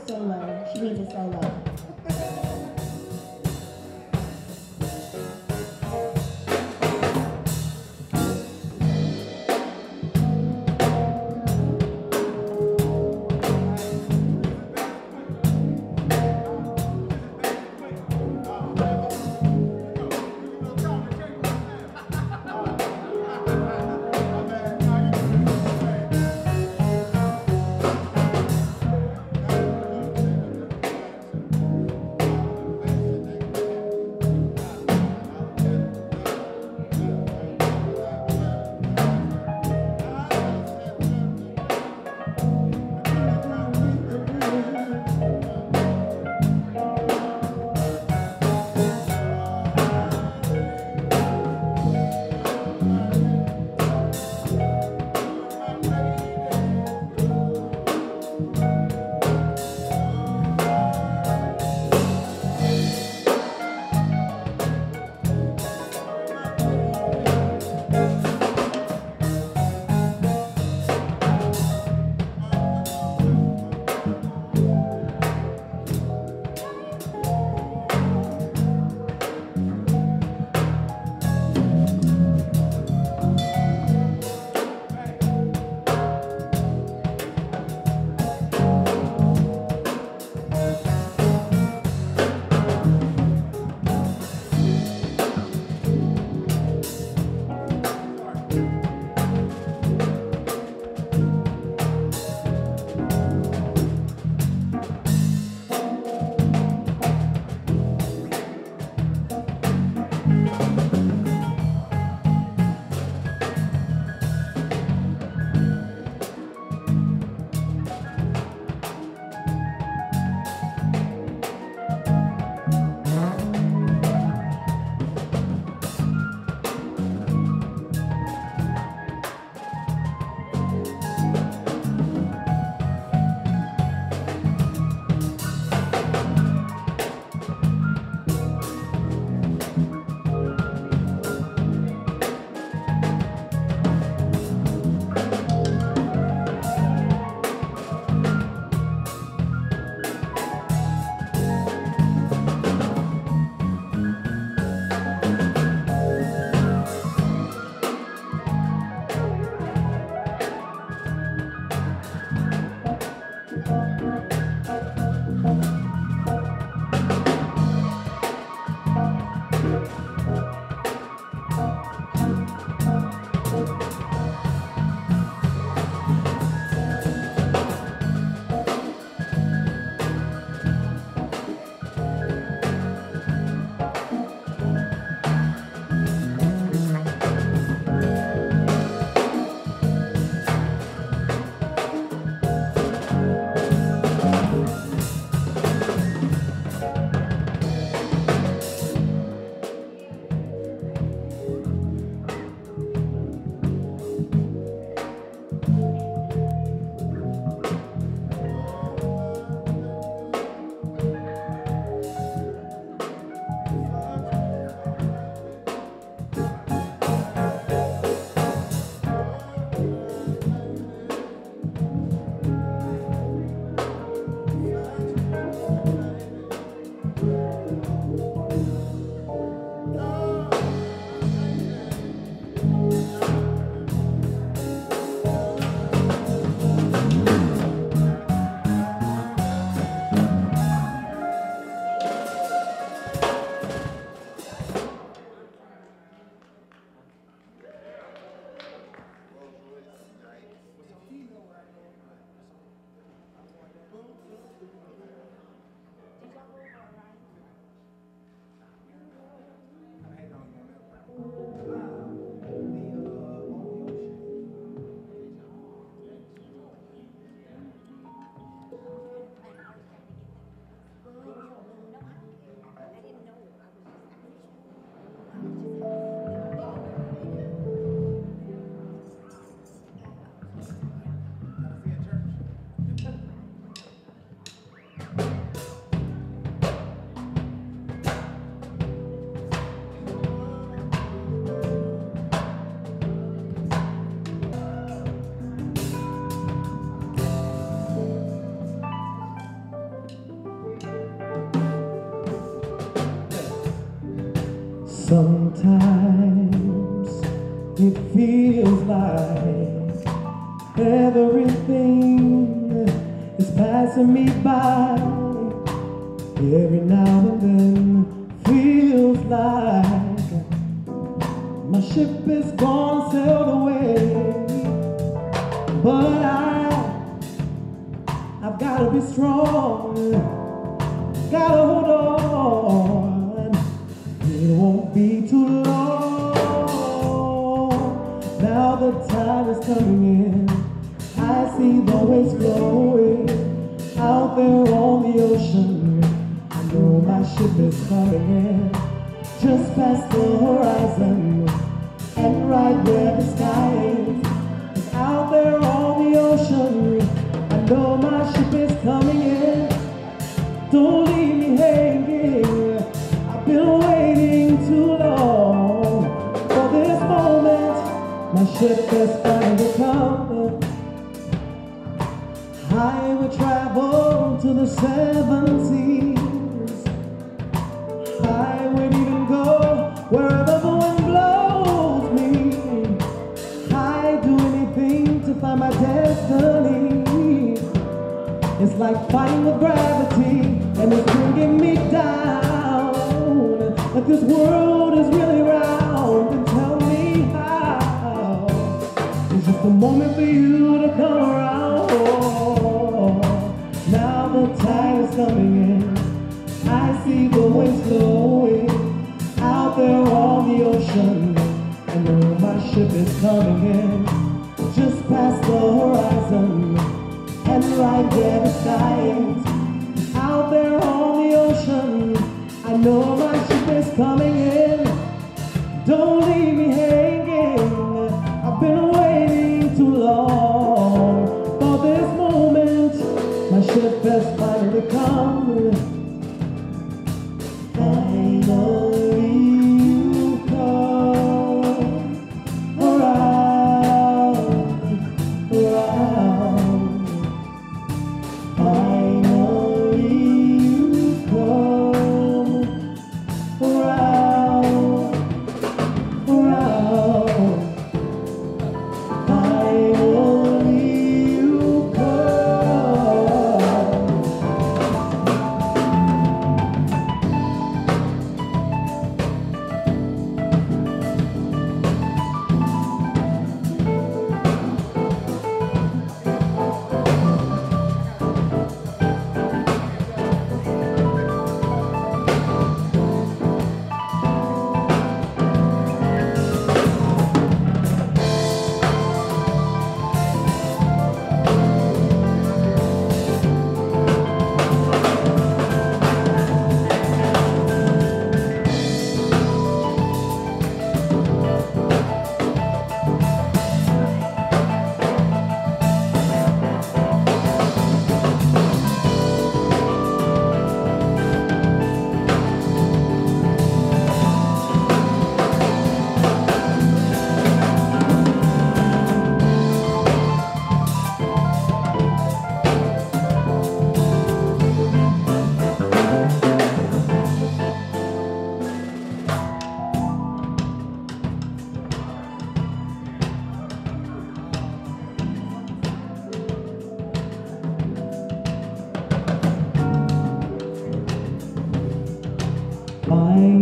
Speaker 12: Solo. She needs a solo.
Speaker 1: It feels like everything is passing me by. Every now and then feels like my ship is gone, sailed away. But I've got to be strong, gotta hold on. It won't be too long. Now the tide is coming in. I see the waves flowing out there on the ocean. I know my ship is coming in, just past the horizon, and right where the sky is out there on the ocean. I know my ship is coming in. Don't leave me hanging. I've been waiting too long for this moment. My ship has finally come. I will travel to the 7 seas. I would even go wherever the wind blows me. I'd do anything to find my destiny. It's like fighting with gravity, and it's bringing me down. But this world is really round, and tell me how. It's just a moment for you to come around. Now the tide is coming in. I see the winds blowing out there on the ocean. I know my ship is coming in, just past the horizon, and right where the sky is out there on the ocean. I know my ship is coming in. Don't leave me hanging. I've been waiting too long for this moment. My ship has finally come. Finally you come around, around. Finally you come around, around. Finally you come.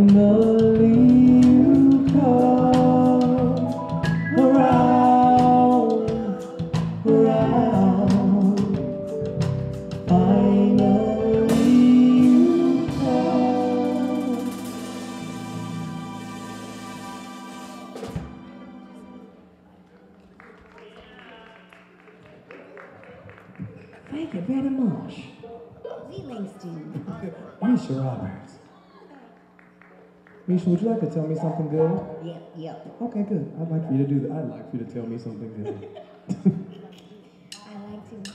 Speaker 1: Finally you come around, around. Finally you come. Thank you very much.
Speaker 13: Lee Langston.
Speaker 1: Misha Roberts. Misha, would you like to tell me something good?
Speaker 13: Yep.
Speaker 1: Okay, good. I'd like for you to do that. I'd like for you to tell me something good.
Speaker 13: I like to.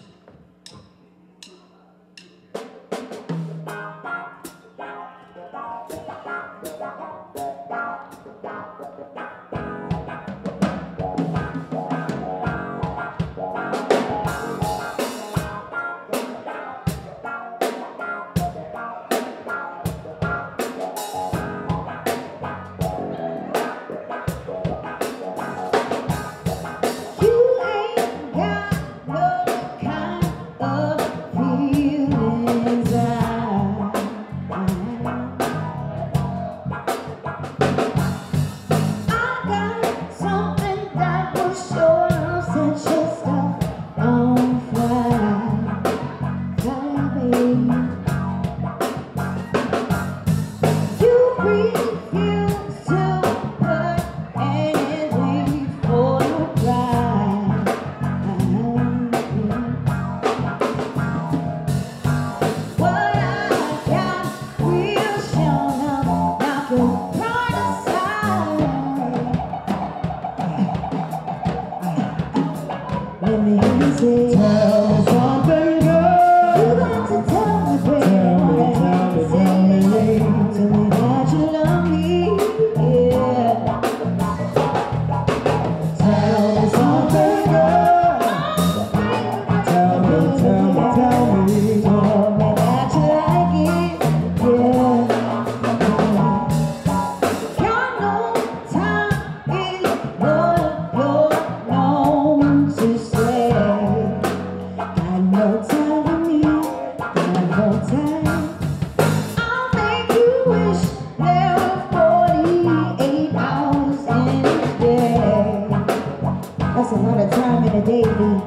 Speaker 13: a lot of time in a day, Lee.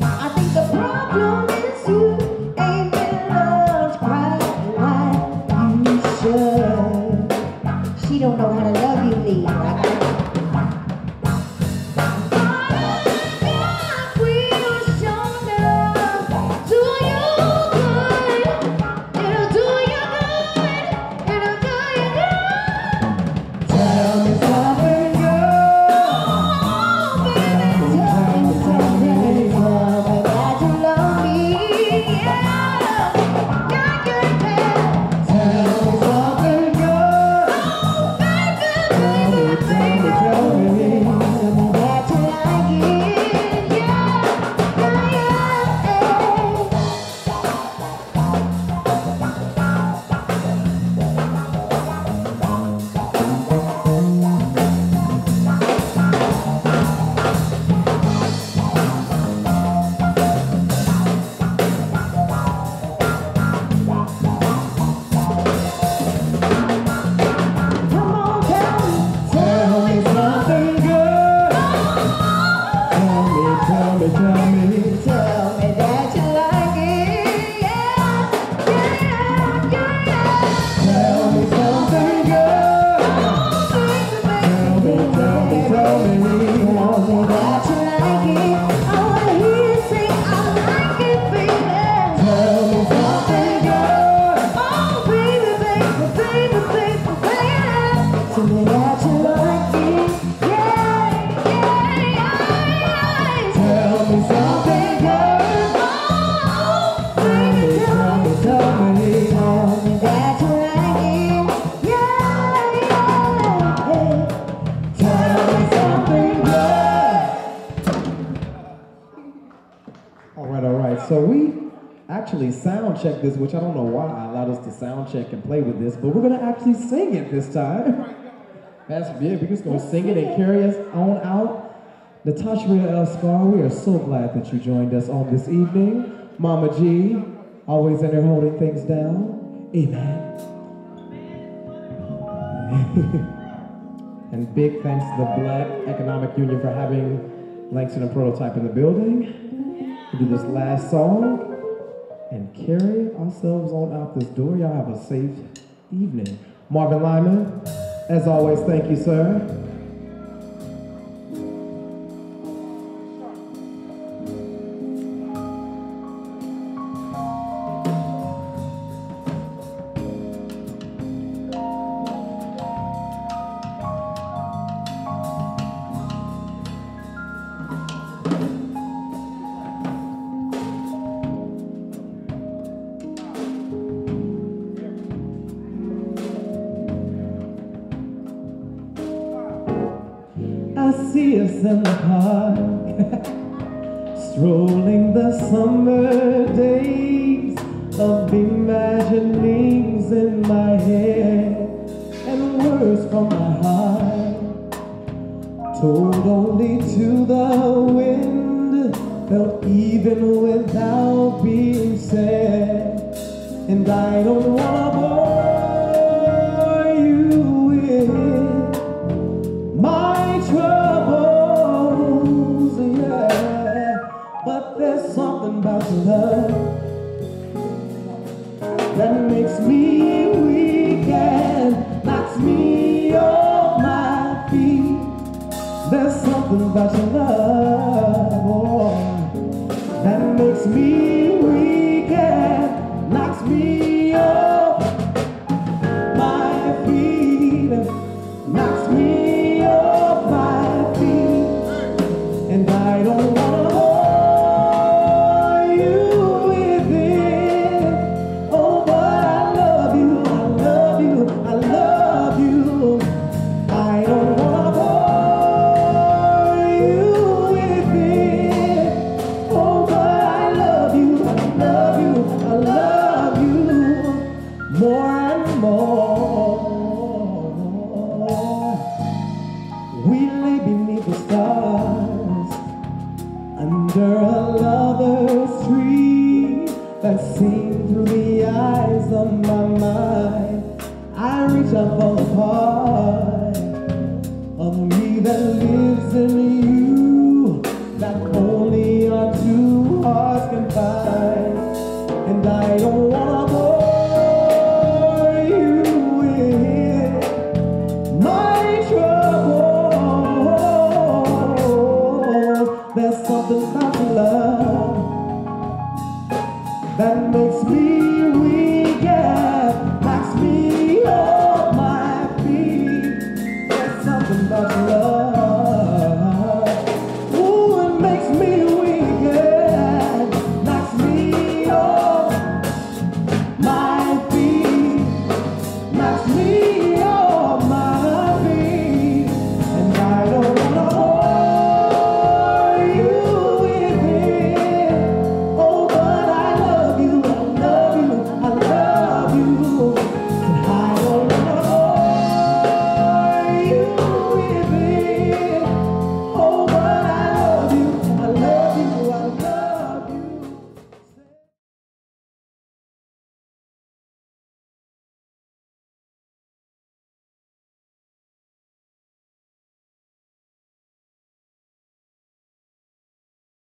Speaker 13: I think the problem is you ain't been loved quite like you should. She don't know how to love you, Lee.
Speaker 1: So we actually sound checked this, which I don't know why I allowed us to sound check and play with this, but we're gonna actually sing it this time. That's big. We're just gonna sing it and carry us on out. Natasha Rita Elspar, we are so glad that you joined us on this evening. Mama G, always in there holding things down. Amen. And big thanks to the Black Economic Union for having Langston and Prototype in the building. We'll do this last song and carry ourselves on out this door. Y'all have a safe evening. Marvin Lyman, as always, thank you, sir. I see us in the park, strolling the summer days of imaginings in my head and words from my heart, told only to the wind, felt even without being said. And I don't wanna bore you with my troubles, yeah. But there's something about your love that makes me weak and knocks me off my feet. There's something about your love, oh, that makes me weak and knocks me off my feet, knocks me off my feet. And I don't wanna bore you with it, oh, but I love you, I love you, I love you. I don't wanna bore you with it, oh, but I love you, I love you, I love you more and more. We lay beneath the stars under a lover's tree that's seen through the eyes of my mind. I reach out for the part of me that lives in you. love.